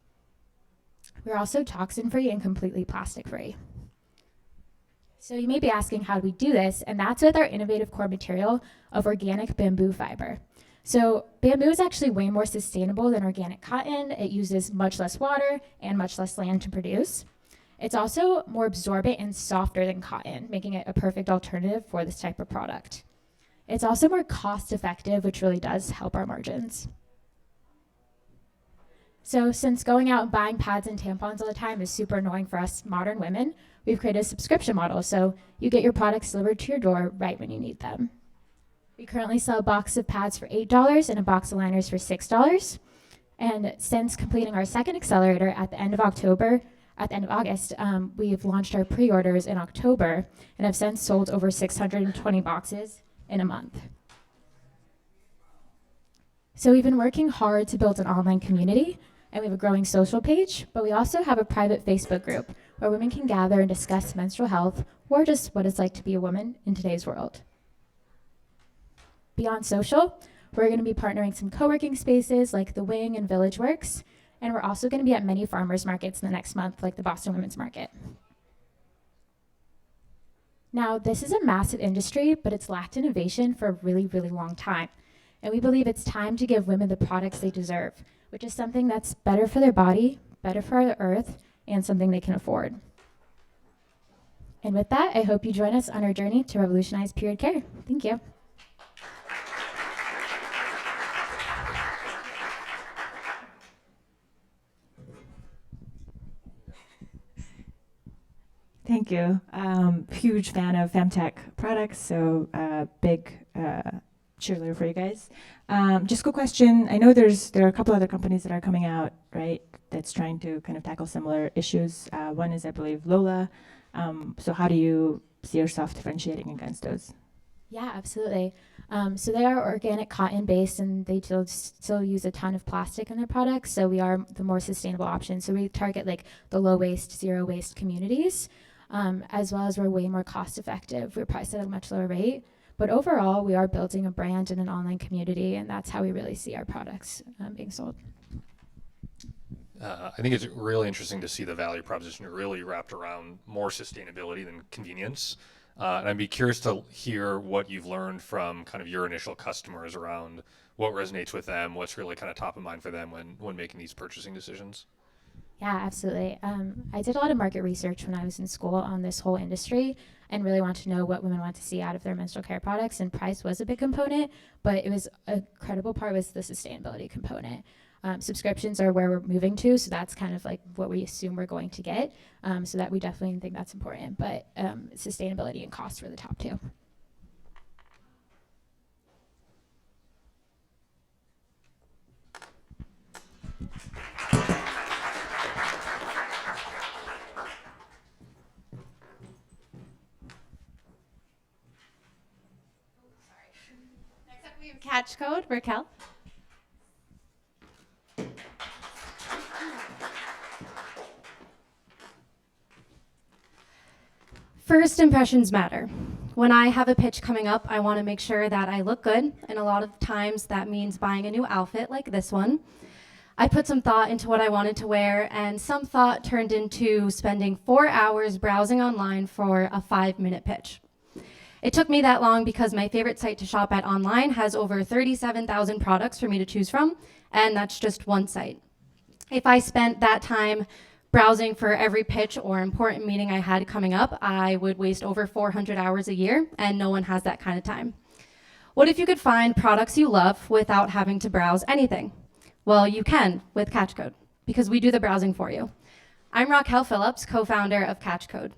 We're also toxin-free and completely plastic-free. So you may be asking, how do we do this? And that's with our innovative core material of organic bamboo fiber. So bamboo is actually way more sustainable than organic cotton. It uses much less water and much less land to produce. It's also more absorbent and softer than cotton, making it a perfect alternative for this type of product. It's also more cost-effective, which really does help our margins. So since going out and buying pads and tampons all the time is super annoying for us modern women, we've created a subscription model, so you get your products delivered to your door right when you need them. We currently sell a box of pads for $8 and a box of liners for $6. And since completing our second accelerator at the end of August, we've launched our pre-orders in October and have since sold over 620 boxes in a month. So we've been working hard to build an online community, and we have a growing social page, but we also have a private Facebook group where women can gather and discuss menstrual health or just what it's like to be a woman in today's world. Beyond social, we're going to be partnering some co-working spaces like The Wing and Village Works, and we're also going to be at many farmers markets in the next month, like the Boston Women's Market. Now, this is a massive industry, but it's lacked innovation for a really, really long time. And we believe it's time to give women the products they deserve, which is something that's better for their body, better for the earth, and something they can afford. And with that, I hope you join us on our journey to revolutionize period care. Thank you. Thank you. Huge fan of femtech products, so big cheerleader for you guys. Just a quick question. I know there are a couple other companies that are coming out, right, that's trying to kind of tackle similar issues. One is, I believe, Lola. So how do you see yourself differentiating against those? Yeah, absolutely. So they are organic cotton based, and they still use a ton of plastic in their products. So we are the more sustainable option. So we target like the low waste, zero waste communities, as well as we're way more cost effective. We're priced at a much lower rate. But overall, we are building a brand and an online community, and that's how we really see our products being sold. I think it's really interesting to see the value proposition really wrapped around more sustainability than convenience. And I'd be curious to hear what you've learned from kind of your initial customers around what resonates with them, what's really kind of top of mind for them when making these purchasing decisions. Yeah, absolutely. I did a lot of market research when I was in school on this whole industry and really wanted to know what women want to see out of their menstrual care products, and price was a big component, but it was a credible part was the sustainability component. Subscriptions are where we're moving to, so that's kind of like what we assume we're going to get, so that we definitely think that's important, but sustainability and cost were the top two. Next up, we have Catch Code, Raquel. First impressions matter. When I have a pitch coming up, I want to make sure that I look good, and a lot of times that means buying a new outfit like this one. I put some thought into what I wanted to wear, and some thought turned into spending 4 hours browsing online for a 5-minute pitch. It took me that long because my favorite site to shop at online has over 37,000 products for me to choose from, and that's just one site. If I spent that time browsing for every pitch or important meeting I had coming up, I would waste over 400 hours a year, and no one has that kind of time. What if you could find products you love without having to browse anything? Well, you can with Catchcode because we do the browsing for you. I'm Raquel Phillips, co-founder of Catchcode.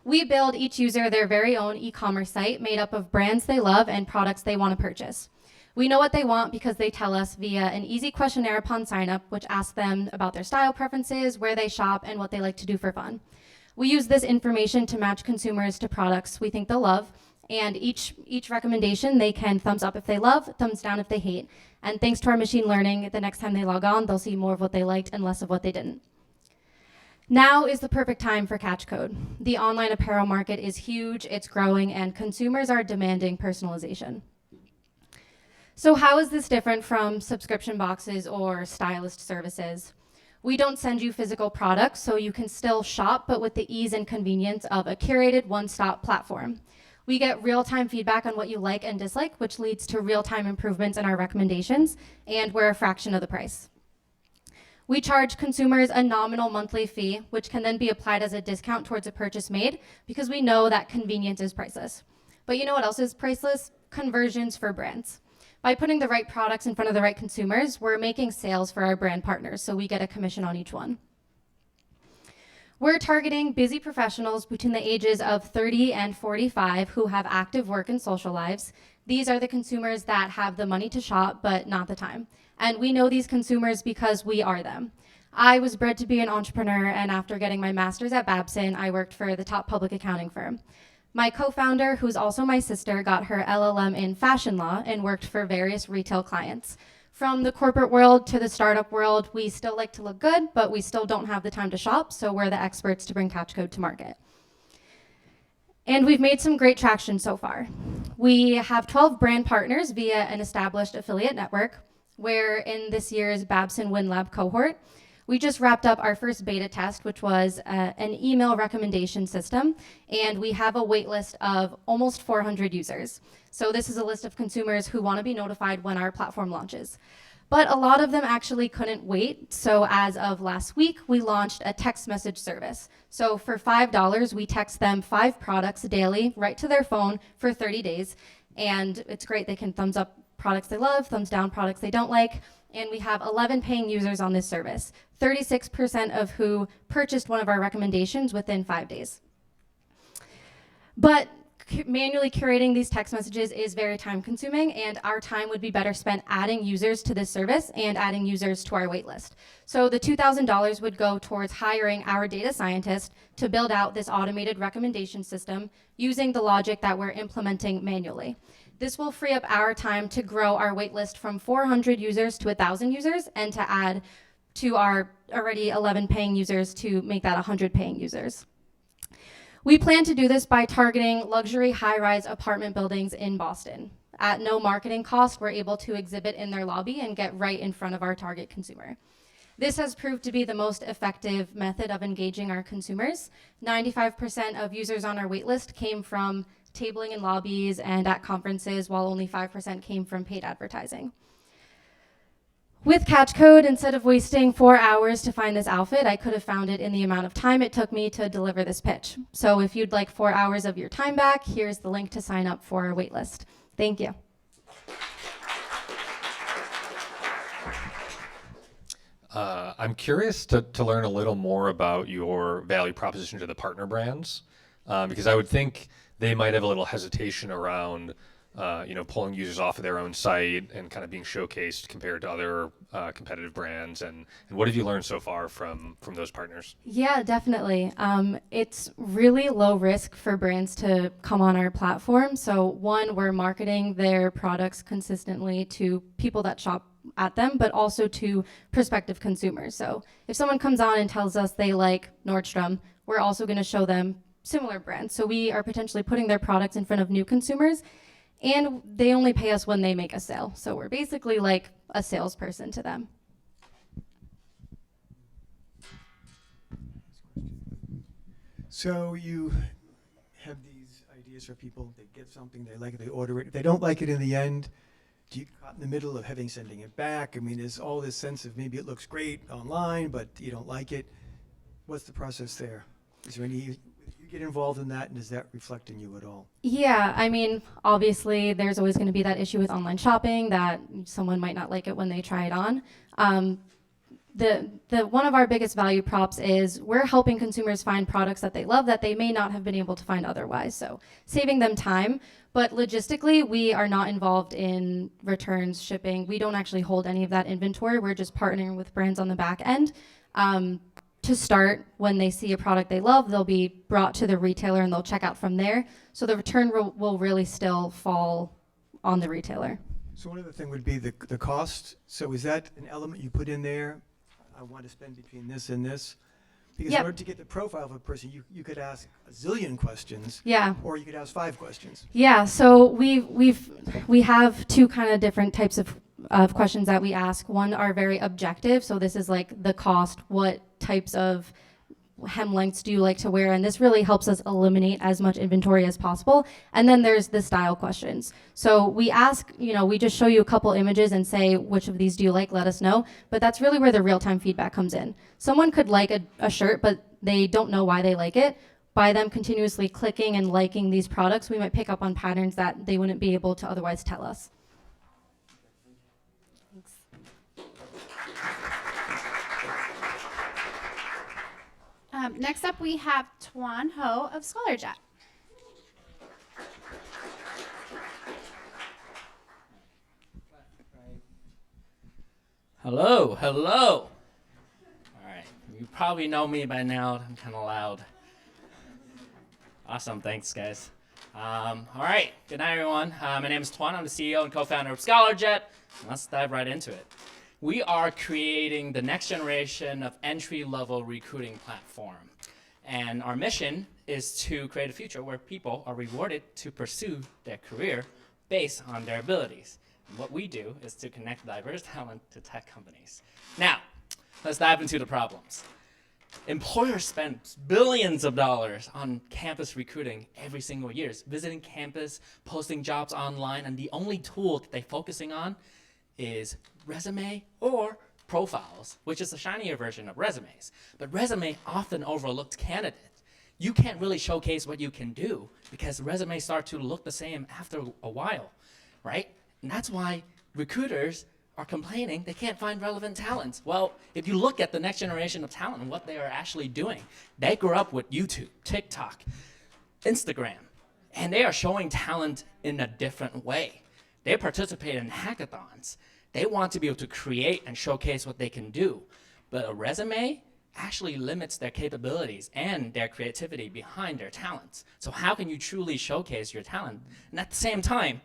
We build each user their very own e-commerce site made up of brands they love and products they want to purchase. We know what they want because they tell us via an easy questionnaire upon sign-up, which asks them about their style preferences, where they shop, and what they like to do for fun. We use this information to match consumers to products we think they'll love, and each recommendation they can thumbs up if they love, thumbs down if they hate. And thanks to our machine learning, the next time they log on, they'll see more of what they liked and less of what they didn't. Now is the perfect time for Catchcode. The online apparel market is huge, it's growing, and consumers are demanding personalization. So how is this different from subscription boxes or stylist services? We don't send you physical products, so you can still shop, but with the ease and convenience of a curated one-stop platform. We get real-time feedback on what you like and dislike, which leads to real-time improvements in our recommendations, and we're a fraction of the price. We charge consumers a nominal monthly fee, which can then be applied as a discount towards a purchase made because we know that convenience is priceless. But you know what else is priceless? Conversions for brands. By putting the right products in front of the right consumers, we're making sales for our brand partners, so we get a commission on each one. We're targeting busy professionals between the ages of 30 and 45 who have active work and social lives. These are the consumers that have the money to shop, but not the time. And we know these consumers because we are them. I was bred to be an entrepreneur, and after getting my master's at Babson, I worked for the top public accounting firm. My co-founder, who's also my sister, got her LLM in fashion law and worked for various retail clients. From the corporate world to the startup world, we still like to look good, but we still don't have the time to shop, so we're the experts to bring Catchcode to market. And we've made some great traction so far. We have 12 brand partners via an established affiliate network, where in this year's Babson WinLab cohort, we just wrapped up our first beta test, which was an email recommendation system, and we have a wait list of almost 400 users. So this is a list of consumers who want to be notified when our platform launches. But a lot of them actually couldn't wait, so as of last week, we launched a text message service. So for $5, we text them 5 products daily, right to their phone for 30 days, and it's great. They can thumbs up products they love, thumbs down products they don't like, and we have 11 paying users on this service, 36% of who purchased one of our recommendations within 5 days. But manually curating these text messages is very time consuming, and our time would be better spent adding users to this service and adding users to our waitlist. So the $2,000 would go towards hiring our data scientist to build out this automated recommendation system using the logic that we're implementing manually. This will free up our time to grow our waitlist from 400 users to 1,000 users and to add to our already 11 paying users to make that 100 paying users. We plan to do this by targeting luxury high-rise apartment buildings in Boston. At no marketing cost, we're able to exhibit in their lobby and get right in front of our target consumer. This has proved to be the most effective method of engaging our consumers. 95% of users on our waitlist came from tabling in lobbies and at conferences, while only 5% came from paid advertising. With Catchcode, instead of wasting 4 hours to find this outfit, I could have found it in the amount of time it took me to deliver this pitch. So if you'd like 4 hours of your time back, here's the link to sign up for our waitlist. Thank you. I'm curious to learn a little more about your value proposition to the partner brands, because I would think they might have a little hesitation around pulling users off of their own site and kind of being showcased compared to other competitive brands. And what have you learned so far from those partners? Yeah, definitely. It's really low risk for brands to come on our platform. So one, we're marketing their products consistently to people that shop at them, but also to prospective consumers. So if someone comes on and tells us they like Nordstrom, we're also going to show them similar brands. So we are potentially putting their products in front of new consumers, and they only pay us when they make a sale. So we're basically like a salesperson to them. So you have these ideas for people, they get something, they like it, they order it. If they don't like it in the end, do you get caught in the middle of sending it back? I mean, there's all this sense of maybe it looks great online, but you don't like it. What's the process there? Is there any, you get involved in that, and does that reflect in you at all? Yeah, I mean, obviously, there's always going to be that issue with online shopping that someone might not like it when they try it on. The one of our biggest value props is we're helping consumers find products that they love that they may not have been able to find otherwise. So saving them time, but logistically, we are not involved in returns, shipping. We don't actually hold any of that inventory. We're just partnering with brands on the back end. To start, when they see a product they love, they'll be brought to the retailer and they'll check out from there. So the return will really still fall on the retailer. So one other thing would be the cost. So is that an element you put in there? I want to spend between this and this? Because Yep. in order to get the profile of a person, you could ask a zillion questions, Yeah. or you could ask 5 questions. Yeah, so we have two kind of different types of questions that we ask. One are very objective, so this is like the cost, what types of hem lengths do you like to wear, and this really helps us eliminate as much inventory as possible. And then there's the style questions. So we ask, we just show you a couple images and say, which of these do you like, let us know. But that's really where the real-time feedback comes in. Someone could like a shirt, but they don't know why they like it. By them continuously clicking and liking these products, we might pick up on patterns that they wouldn't be able to otherwise tell us. Next up, we have Tuan Ho of ScholarJet. Hello, hello. All right, you probably know me by now. I'm kind of loud. Awesome, thanks, guys. All right, good night, everyone. My name is Tuan. I'm the CEO and co-founder of ScholarJet. Let's dive right into it. We are creating the next generation of entry-level recruiting platform. And our mission is to create a future where people are rewarded to pursue their career based on their abilities. And what we do is to connect diverse talent to tech companies. Now, let's dive into the problems. Employers spend billions of dollars on campus recruiting every single year, visiting campus, posting jobs online, and the only tool that they're focusing on is resume or profiles, which is a shinier version of resumes. But resume often overlooked candidate. You can't really showcase what you can do because resumes start to look the same after a while, right? And that's why recruiters are complaining they can't find relevant talents. Well, if you look at the next generation of talent and what they are actually doing, they grew up with YouTube, TikTok, Instagram, and they are showing talent in a different way. They participate in hackathons. They want to be able to create and showcase what they can do. But a resume actually limits their capabilities and their creativity behind their talents. So how can you truly showcase your talent? And at the same time,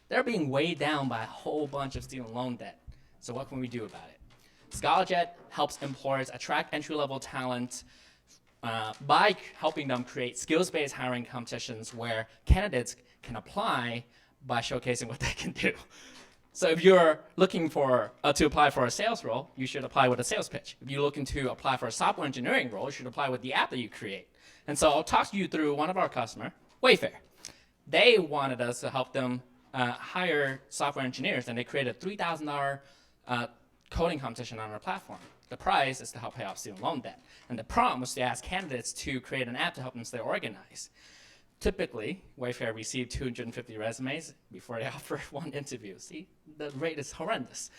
they're being weighed down by a whole bunch of student loan debt. So what can we do about it? ScholarJet helps employers attract entry-level talent by helping them create skills-based hiring competitions where candidates can apply by showcasing what they can do. So if you're looking for to apply for a sales role, you should apply with a sales pitch. If you're looking to apply for a software engineering role, you should apply with the app that you create. And so I'll talk you through one of our customers, Wayfair. They wanted us to help them hire software engineers, and they created a $3,000 coding competition on our platform. The prize is to help pay off student loan debt. And the prompt was to ask candidates to create an app to help them stay organized. Typically, Wayfair received 250 resumes before they offered one interview. See, the rate is horrendous.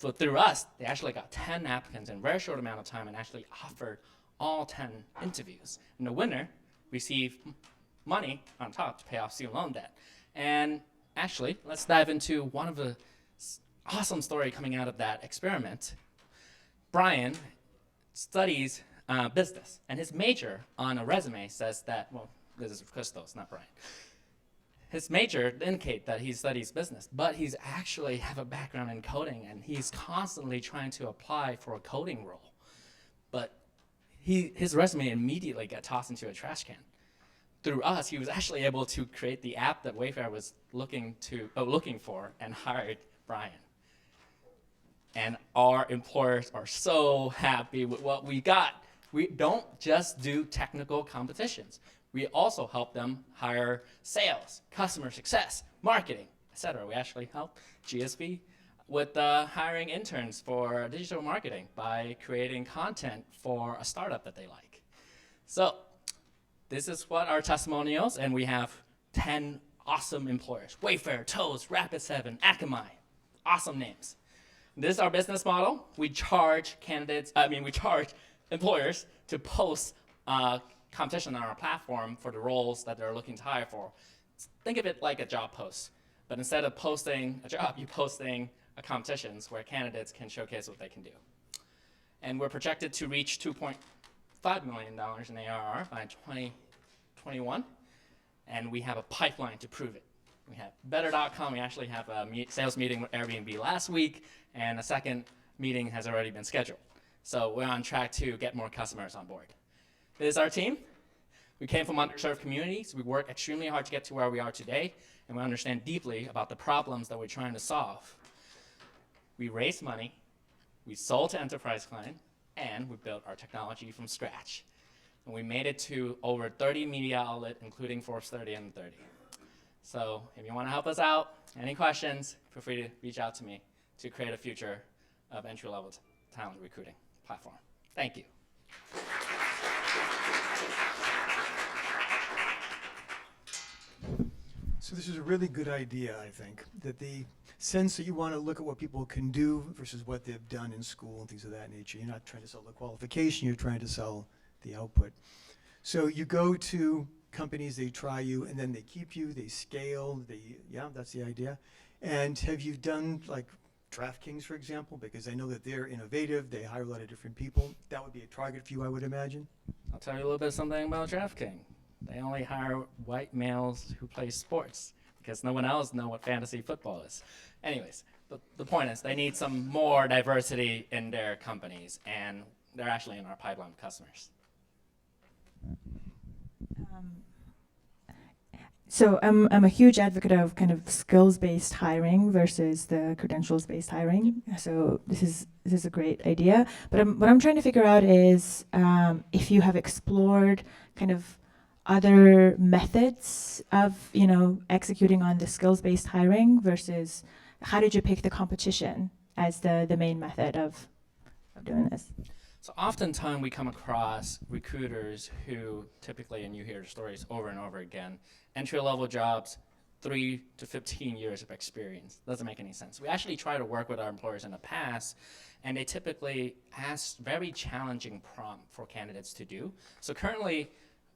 But through us, they actually got 10 applicants in a very short amount of time and actually offered all 10 interviews. And the winner received money on top to pay off student loan debt. And actually, let's dive into one of the awesome story coming out of that experiment. Brian studies business, and his major on a resume says that, well, this is Christos, not Brian. His major indicate that he studies business, but he's actually have a background in coding, and he's constantly trying to apply for a coding role. But his resume immediately got tossed into a trash can. Through us, he was actually able to create the app that Wayfair was looking for and hired Brian. And our employers are so happy with what we got. We don't just do technical competitions. We also help them hire sales, customer success, marketing, etc. We actually help GSV with hiring interns for digital marketing by creating content for a startup that they like. So This is what our testimonials, and we have 10 awesome employers. Wayfair, Toast, Rapid7, Akamai. Awesome names. This is our business model. We charge employers to post competition on our platform for the roles that they're looking to hire for. Think of it like a job post, but instead of posting a job, you're posting a competitions where candidates can showcase what they can do. And we're projected to reach $2.5 million in ARR by 2021, and we have a pipeline to prove it. We have better.com. We actually have a sales meeting with Airbnb last week, and a second meeting has already been scheduled. So we're on track to get more customers on board. This is our team. We came from underserved communities. We work extremely hard to get to where we are today, and we understand deeply about the problems that we're trying to solve. We raised money, we sold to enterprise clients, and we built our technology from scratch. And we made it to over 30 media outlets, including Forbes 30 and 30. So if you want to help us out, any questions, feel free to reach out to me to create a future of entry-level talent recruiting platform. Thank you. So this is a really good idea, I think, that the sense that you want to look at what people can do versus what they've done in school and things of that nature. You're not trying to sell the qualification, you're trying to sell the output. So you go to companies, they try you, and then they keep you, they scale, yeah, that's the idea. And have you done like DraftKings, for example? Because I know that they're innovative, they hire a lot of different people. That would be a target for you, I would imagine. I'll tell you a little bit something about DraftKings. They only hire white males who play sports because no one else knows what fantasy football is. Anyways, the point is they need some more diversity in their companies, and they're actually in our pipeline of customers. So I'm a huge advocate of kind of skills-based hiring versus the credentials-based hiring. So this is a great idea. But what I'm trying to figure out is if you have explored kind of other methods of executing on the skills-based hiring versus how did you pick the competition as the main method of doing this? So oftentimes we come across recruiters who typically, and you hear the stories over and over again, entry-level jobs, 3 to 15 years of experience. Doesn't make any sense. We actually try to work with our employers in the past, and they typically ask very challenging prompt for candidates to do. So currently,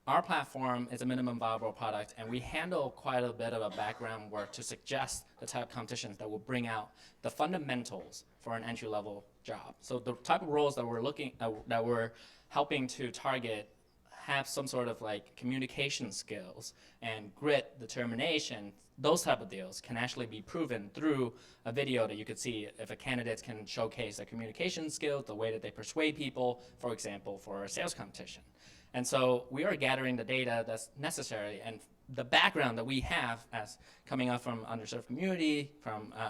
our platform is a minimum viable product, and we handle quite a bit of a background work to suggest the type of competitions that will bring out the fundamentals for an entry-level job. So the type of roles that we're helping to target have some sort of like communication skills and grit, determination. Those type of deals can actually be proven through a video that you could see if a candidate can showcase their communication skills, the way that they persuade people, for example, for a sales competition. And so we are gathering the data that's necessary, and the background that we have as coming up from underserved community,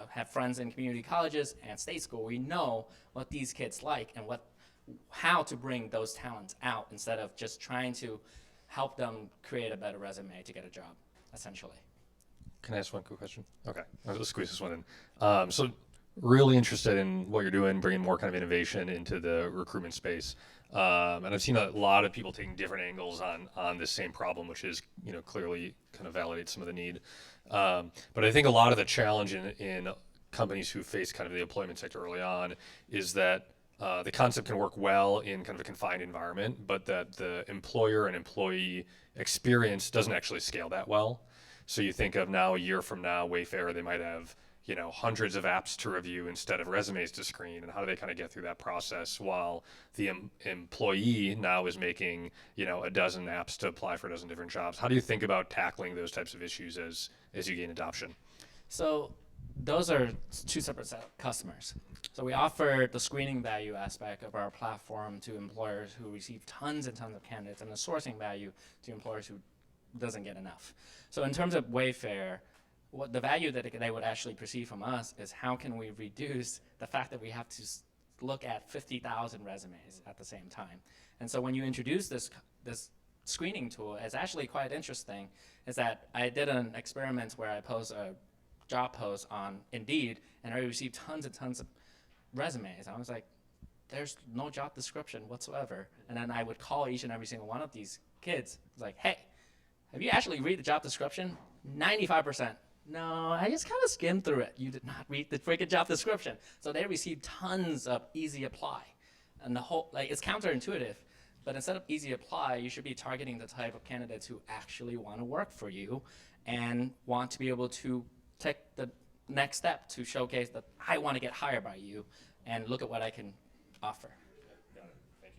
have friends in community colleges and state school, we know what these kids like and how to bring those talents out instead of just trying to help them create a better resume to get a job, essentially. Can I ask one quick question? Okay, I'll squeeze this one in. So really interested in what you're doing, bringing more kind of innovation into the recruitment space. And I've seen a lot of people taking different angles on this same problem, which is, clearly kind of validates some of the need. But I think a lot of the challenge in companies who face kind of the employment sector early on is that the concept can work well in kind of a confined environment, but that the employer and employee experience doesn't actually scale that well. So you think of now, a year from now, Wayfair, they might have hundreds of apps to review instead of resumes to screen, and how do they kind of get through that process while the employee now is making a dozen apps to apply for a dozen different jobs? How do you think about tackling those types of issues as you gain adoption? So those are two separate set of customers. So we offer the screening value aspect of our platform to employers who receive tons and tons of candidates, and the sourcing value to employers who doesn't get enough. So in terms of Wayfair, what the value that they would actually perceive from us is how can we reduce the fact that we have to look at 50,000 resumes at the same time. And so when you introduce this screening tool, it's actually quite interesting, is that I did an experiment where I post a job post on Indeed, and I received tons and tons of resumes. I was like, there's no job description whatsoever. And then I would call each and every single one of these kids. It's like, hey, have you actually read the job description? 95%. No, I just kind of skimmed through it. You did not read the freaking job description. So they receive tons of easy apply. And the whole, like, it's counterintuitive. But instead of easy apply, you should be targeting the type of candidates who actually want to work for you and want to be able to take the next step to showcase that I want to get hired by you and look at what I can offer. Got it. Thank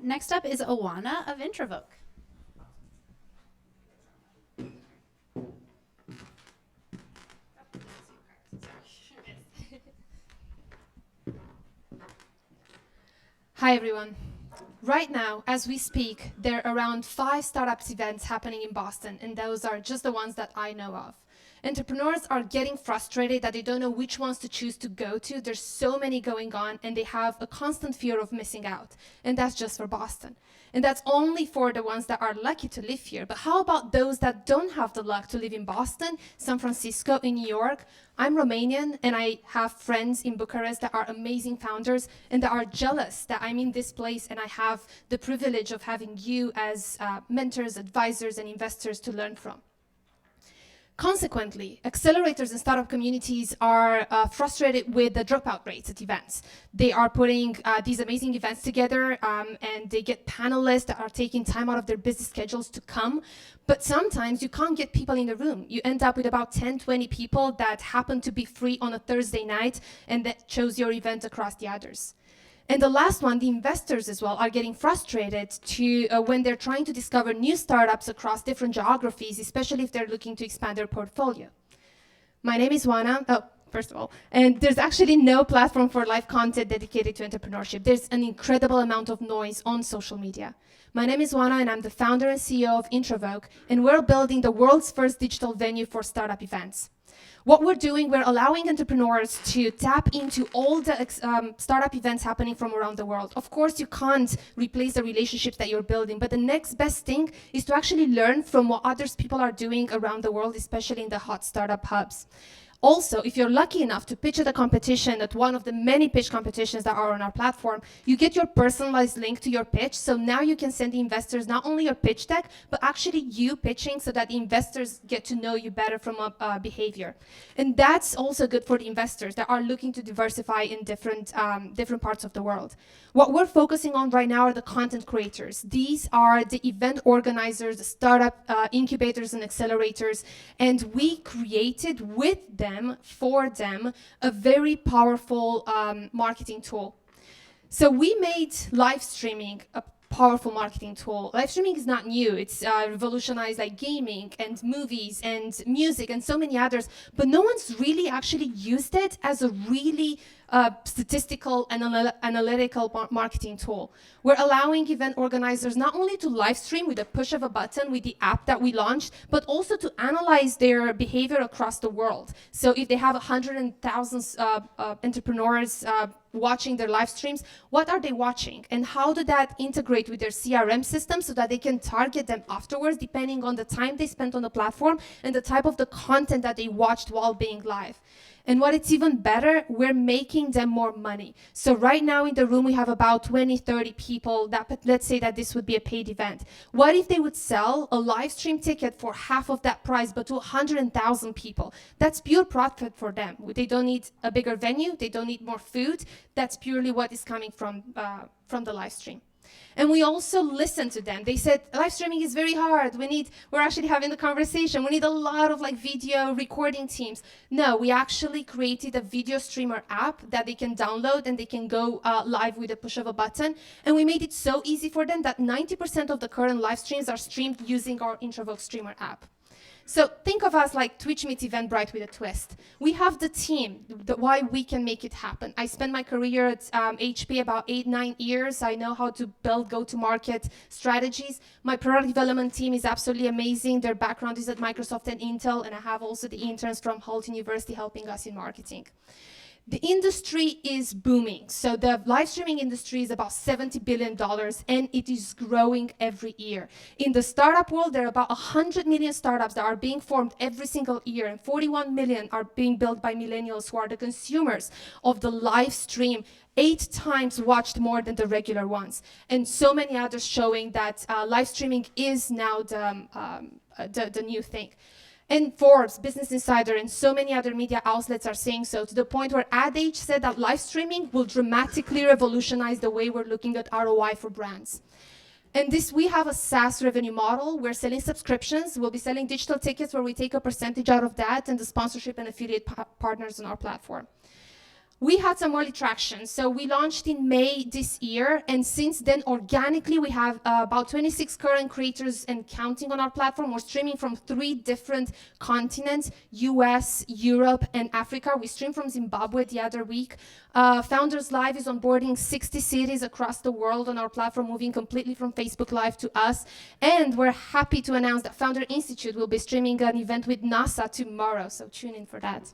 you. Next up is Owana of Introvert. Hi everyone. Right now, as we speak, there are around 5 startups events happening in Boston, and those are just the ones that I know of. Entrepreneurs are getting frustrated that they don't know which ones to choose to go to. There's so many going on, and they have a constant fear of missing out. And that's just for Boston. And that's only for the ones that are lucky to live here. But how about those that don't have the luck to live in Boston, San Francisco, in New York? I'm Romanian, and I have friends in Bucharest that are amazing founders and that are jealous that I'm in this place and I have the privilege of having you as mentors, advisors, and investors to learn from. Consequently, accelerators and startup communities are frustrated with the dropout rates at events. They are putting these amazing events together and they get panelists that are taking time out of their busy schedules to come. But sometimes you can't get people in the room. You end up with about 10, 20 people that happen to be free on a Thursday night and that chose your event across the others. And the last one, the investors as well, are getting frustrated when they're trying to discover new startups across different geographies, especially if they're looking to expand their portfolio. My name is Juana. Oh, first of all, and there's actually no platform for live content dedicated to entrepreneurship. There's an incredible amount of noise on social media. My name is Juana, and I'm the founder and CEO of Introvert, and we're building the world's first digital venue for startup events. What we're doing, we're allowing entrepreneurs to tap into all the startup events happening from around the world. Of course, you can't replace the relationships that you're building, but the next best thing is to actually learn from what others people are doing around the world, especially in the hot startup hubs. Also, if you're lucky enough to pitch at a competition, at one of the many pitch competitions that are on our platform, you get your personalized link to your pitch. So now you can send the investors not only your pitch deck, but actually you pitching so that the investors get to know you better from a behavior. And that's also good for the investors that are looking to diversify in different parts of the world. What we're focusing on right now are the content creators. These are the event organizers, the startup incubators and accelerators, and we created with them, for them, a very powerful marketing tool. So we made live streaming a powerful marketing tool. Live streaming is not new. It's revolutionized like gaming and movies and music and so many others, but no one's really actually used it as a really statistical and analytical marketing tool. We're allowing event organizers not only to live stream with a push of a button with the app that we launched, but also to analyze their behavior across the world. So if they have 100,000 entrepreneurs watching their live streams, what are they watching? And how do that integrate with their CRM system so that they can target them afterwards depending on the time they spent on the platform and the type of the content that they watched while being live. And what it's even better, we're making them more money. So right now in the room, we have about 20, 30 people that, let's say that this would be a paid event. What if they would sell a live stream ticket for half of that price, but to 100,000 people? That's pure profit for them. They don't need a bigger venue. They don't need more food. That's purely what is coming from the live stream. And we also listened to them. They said, live streaming is very hard. We're actually having the conversation. We need a lot of video recording teams. No, we actually created a video streamer app that they can download and they can go live with a push of a button. And we made it so easy for them that 90% of the current live streams are streamed using our Introvert streamer app. So think of us like Twitch meets Eventbrite with a twist. We have the team, why we can make it happen. I spent my career at HP about 8-9 years. I know how to build go-to-market strategies. My product development team is absolutely amazing. Their background is at Microsoft and Intel, and I have also the interns from Holt University helping us in marketing. The industry is booming. So the live streaming industry is about $70 billion and it is growing every year. In the startup world, there are about 100 million startups that are being formed every single year, and 41 million are being built by millennials who are the consumers of the live stream, 8 times watched more than the regular ones. And so many others showing that live streaming is now the new thing. And Forbes, Business Insider, and so many other media outlets are saying so, to the point where Ad Age said that live streaming will dramatically revolutionize the way we're looking at ROI for brands. And this, we have a SaaS revenue model. We're selling subscriptions. We'll be selling digital tickets where we take a percentage out of that and the sponsorship and affiliate partners on our platform. We had some early traction. So we launched in May this year, and since then, organically, we have about 26 current creators and counting on our platform. We're streaming from 3 different continents, US, Europe, and Africa. We streamed from Zimbabwe the other week. Founders Live is onboarding 60 cities across the world on our platform, moving completely from Facebook Live to us. And we're happy to announce that Founder Institute will be streaming an event with NASA tomorrow, so tune in for that.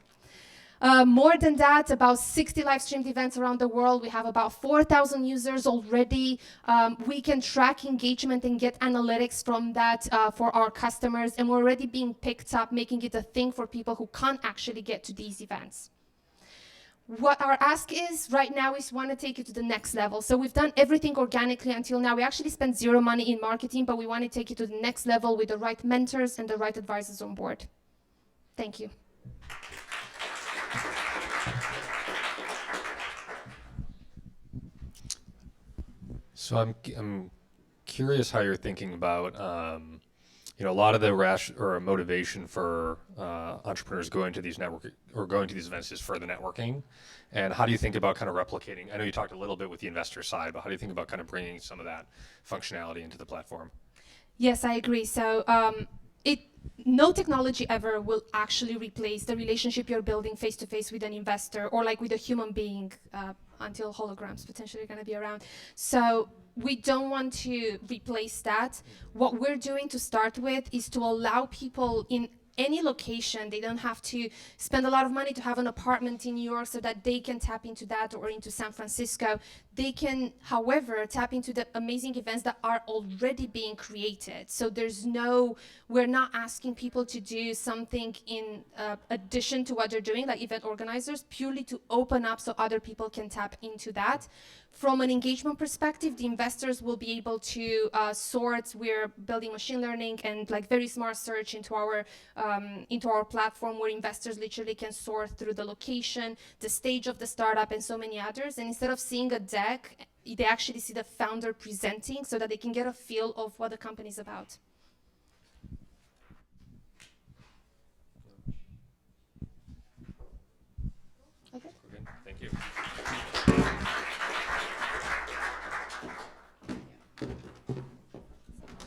More than that, about 60 live streamed events around the world. We have about 4,000 users already. We can track engagement and get analytics from that for our customers. And we're already being picked up, making it a thing for people who can't actually get to these events. What our ask is right now is want to take it to the next level. So we've done everything organically until now. We actually spent 0 money in marketing, but we want to take it to the next level with the right mentors and the right advisors on board. Thank you. So I'm curious how you're thinking about a lot of the motivation for entrepreneurs going to these events is for the networking, and how do you think about kind of replicating? I know you talked a little bit with the investor side, but how do you think about kind of bringing some of that functionality into the platform? Yes, I agree. So no technology ever will actually replace the relationship you're building face to face with an investor or like with a human being until holograms potentially are going to be around. So we don't want to replace that. What we're doing to start with is to allow people in any location, they don't have to spend a lot of money to have an apartment in New York so that they can tap into that, or into San Francisco. They can, however, tap into the amazing events that are already being created. So we're not asking people to do something in addition to what they're doing, like event organizers, purely to open up so other people can tap into that. From an engagement perspective, the investors will be able to sort. We're building machine learning and like very smart search into our platform, where investors literally can sort through the location, the stage of the startup, and so many others. And instead of seeing a deck, they actually see the founder presenting so that they can get a feel of what the company is about. Okay. Thank you.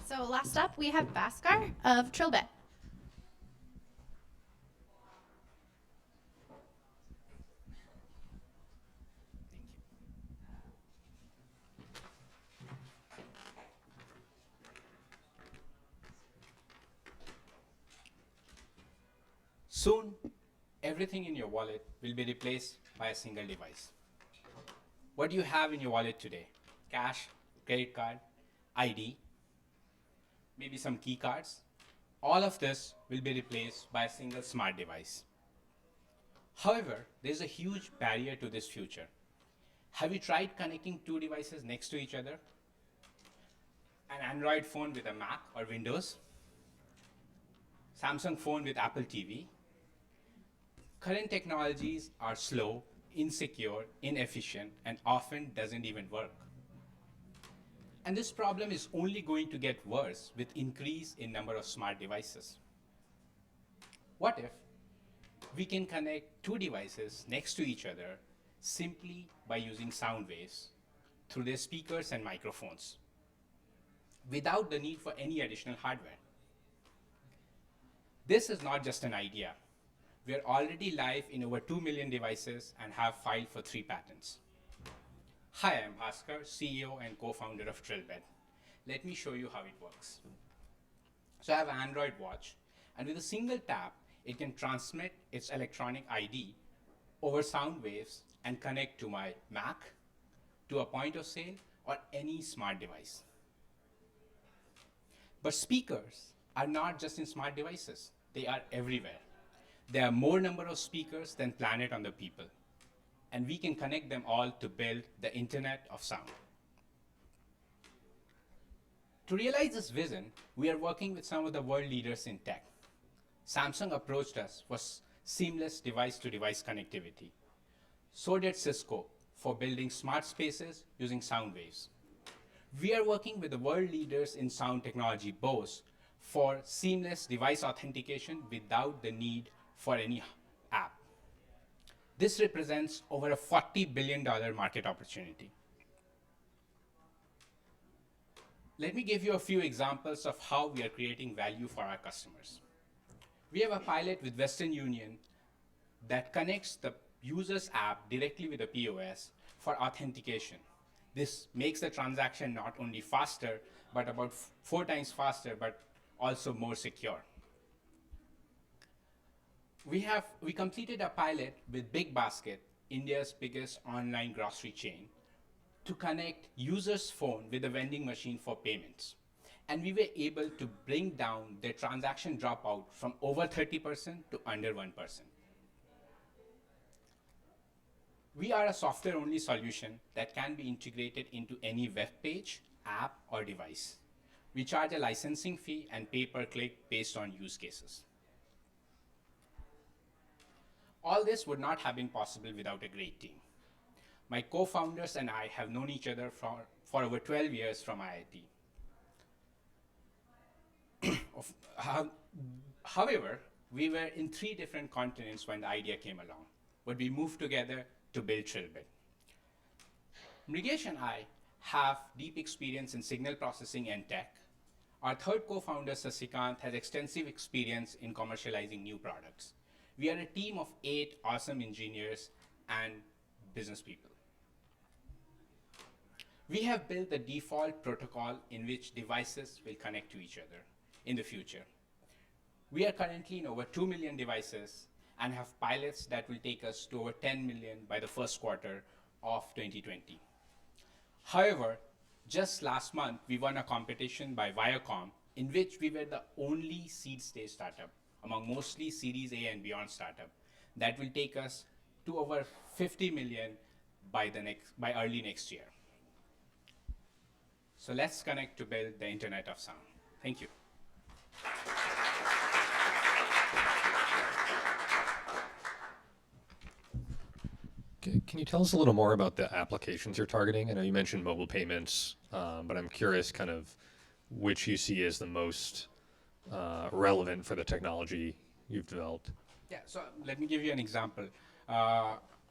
So last up, we have Bhaskar of Trill. Soon, everything in your wallet will be replaced by a single device. What do you have in your wallet today? Cash, credit card, ID, maybe some key cards. All of this will be replaced by a single smart device. However, there's a huge barrier to this future. Have you tried connecting 2 devices next to each other? An Android phone with a Mac or Windows? Samsung phone with Apple TV? Current technologies are slow, insecure, inefficient, and often doesn't even work. And this problem is only going to get worse with increase in number of smart devices. What if we can connect 2 devices next to each other simply by using sound waves through their speakers and microphones, without the need for any additional hardware? This is not just an idea. We are already live in over 2 million devices and have filed for 3 patents. Hi, I'm Bhaskar, CEO and co-founder of Trill. Let me show you how it works. So I have an Android watch, and with a single tap, it can transmit its electronic ID over sound waves and connect to my Mac, to a point of sale, or any smart device. But speakers are not just in smart devices. They are everywhere. There are more number of speakers than planet on the people. And we can connect them all to build the Internet of Sound. To realize this vision, we are working with some of the world leaders in tech. Samsung approached us for seamless device-to-device connectivity. So did Cisco for building smart spaces using sound waves. We are working with the world leaders in sound technology, Bose, for seamless device authentication without the need for any app. This represents over a $40 billion market opportunity. Let me give you a few examples of how we are creating value for our customers. We have a pilot with Western Union that connects the user's app directly with the POS for authentication. This makes the transaction not only faster, but about 4 times faster, but also more secure. We completed a pilot with Big Basket, India's biggest online grocery chain, to connect users' phone with a vending machine for payments. And we were able to bring down their transaction dropout from over 30% to under 1%. We are a software-only solution that can be integrated into any web page, app, or device. We charge a licensing fee and pay per click based on use cases. All this would not have been possible without a great team. My co-founders and I have known each other for over 12 years from IIT. However, we were in 3 different continents when the idea came along, but we moved together to build Trill. Mrigesh and I have deep experience in signal processing and tech. Our third co-founder, Sasikant, has extensive experience in commercializing new products. We are a team of 8 awesome engineers and business people. We have built the default protocol in which devices will connect to each other in the future. We are currently in over 2 million devices and have pilots that will take us to over 10 million by the first quarter of 2020. However, just last month, we won a competition by Viacom in which we were the only seed stage startup among mostly Series A and beyond startup that will take us to over 50 million by early next year. So let's connect to build the Internet of Sound. Thank you. Can you tell us a little more about the applications you're targeting? I know you mentioned mobile payments, but I'm curious kind of which you see as the most relevant for the technology you've developed. Yeah, so let me give you an example.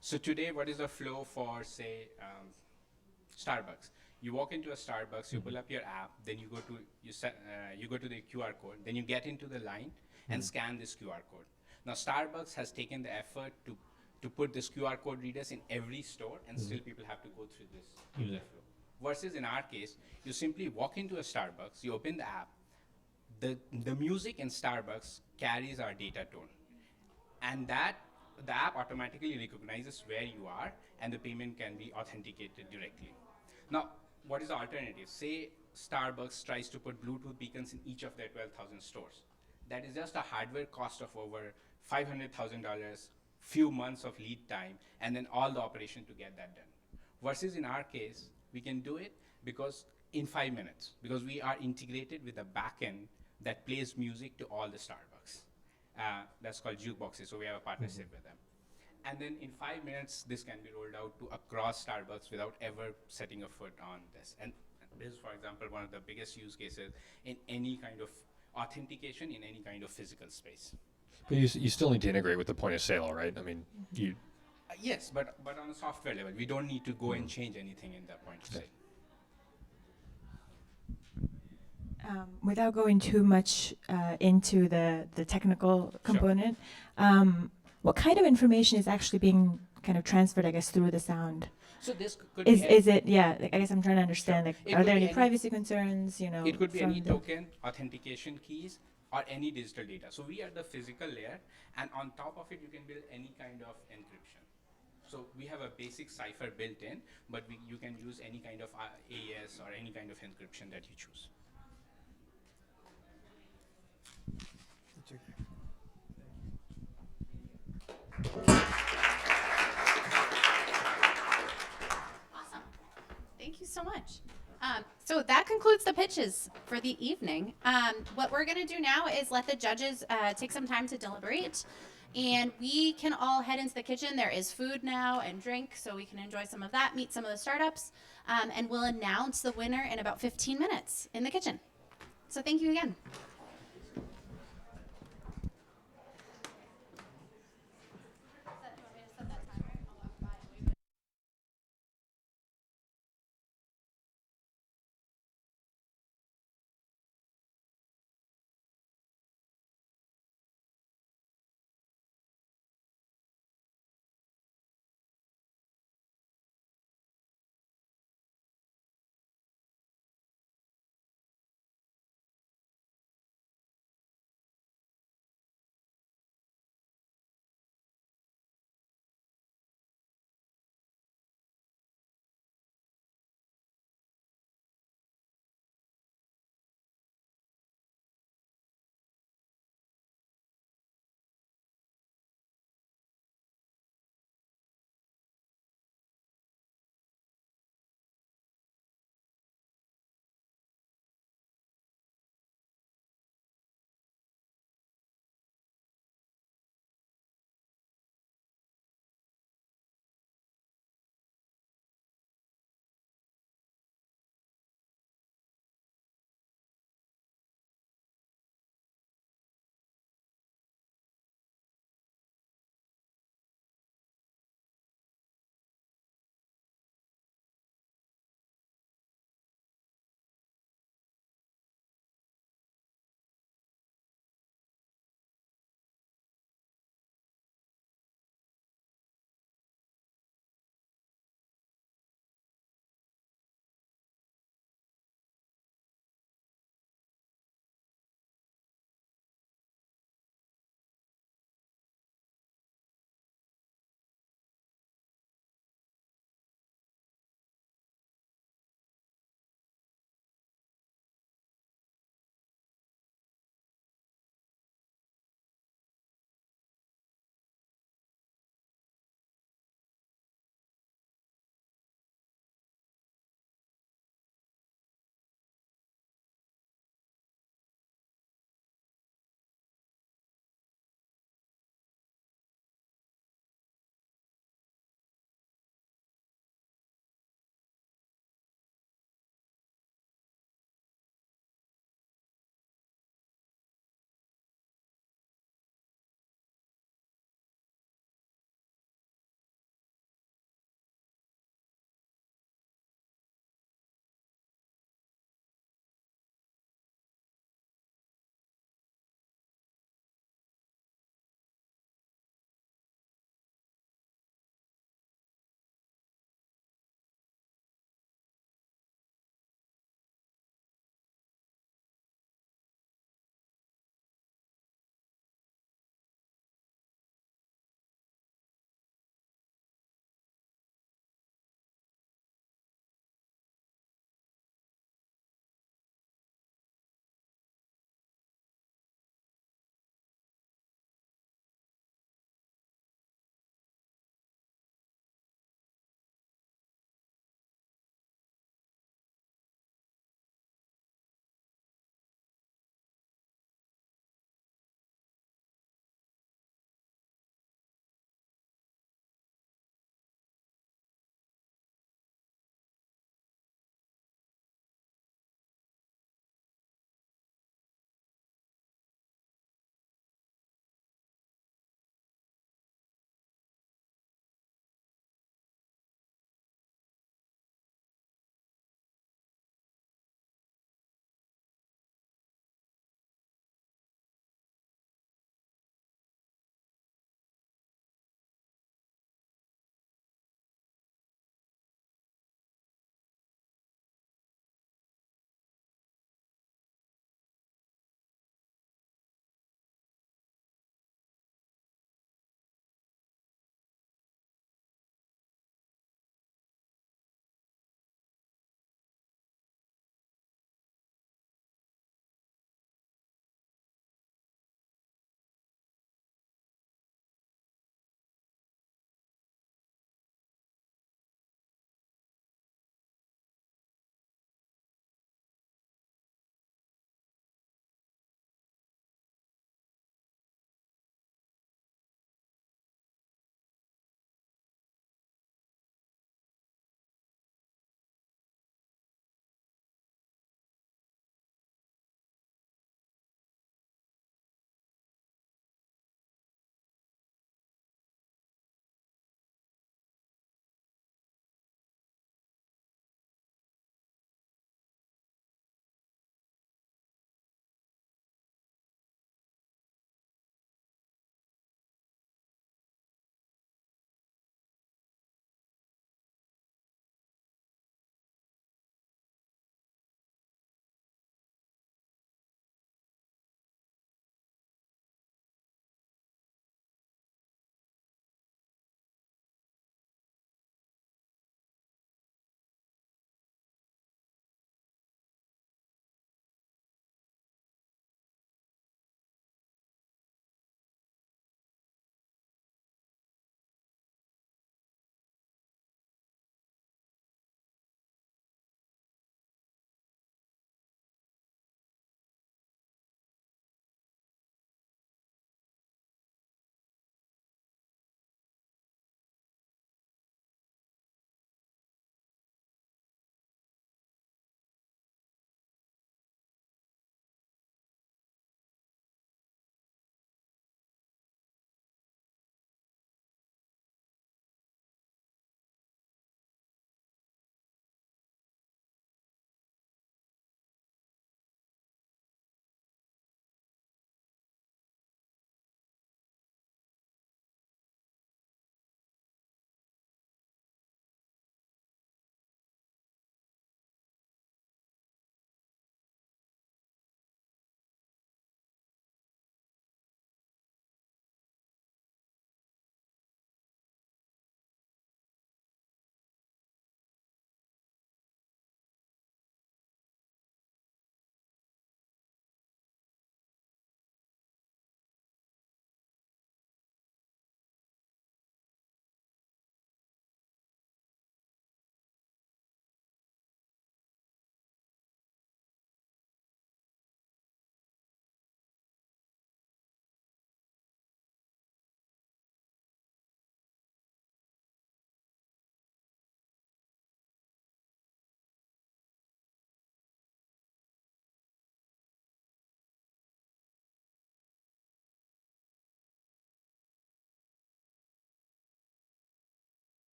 So today, what is the flow for, say, Starbucks? You walk into a Starbucks, you pull up your app, then you go to the QR code, then you get into the line and scan this QR code. Now, Starbucks has taken the effort to put this QR code readers in every store, and still people have to go through this user flow. Versus in our case, you simply walk into a Starbucks, you open the app, the music in Starbucks carries our data tone, and the app automatically recognizes where you are, and the payment can be authenticated directly. Now, what is the alternative? Say Starbucks tries to put Bluetooth beacons in each of their 12,000 stores. That is just a hardware cost of over $500,000, few months of lead time, and then all the operation to get that done. Versus in our case, we can do it because in 5 minutes, because we are integrated with a backend that plays music to all the Starbucks. That's called jukeboxes, so we have a partnership with them. And then in 5 minutes, this can be rolled out to across Starbucks without ever setting a foot on this. And this is, for example, one of the biggest use cases in any kind of authentication in any kind of physical space. But you still need to integrate with the point of sale, right? I mean, you. Yes, but on a software level, we don't need to go and change anything in that point of sale. Without going too much into the technical component, what kind of information is actually being kind of transferred, I guess, through the sound? So this could is be it, yeah, like, I guess I'm trying to understand, like, are there any privacy concerns, you know? It could be any token, authentication keys, or any digital data. So we are the physical layer, and on top of it, you can build any kind of encryption. So we have a basic cipher built in, but you can use any kind of AES or any kind of encryption that you choose. That's okay. Awesome. Thank you so much. So that concludes the pitches for the evening. What we're going to do now is let the judges take some time to deliberate, and we can all head into the kitchen. There is food now and drink, so we can enjoy some of that, meet some of the startups, and we'll announce the winner in about 15 minutes in the kitchen. So thank you again.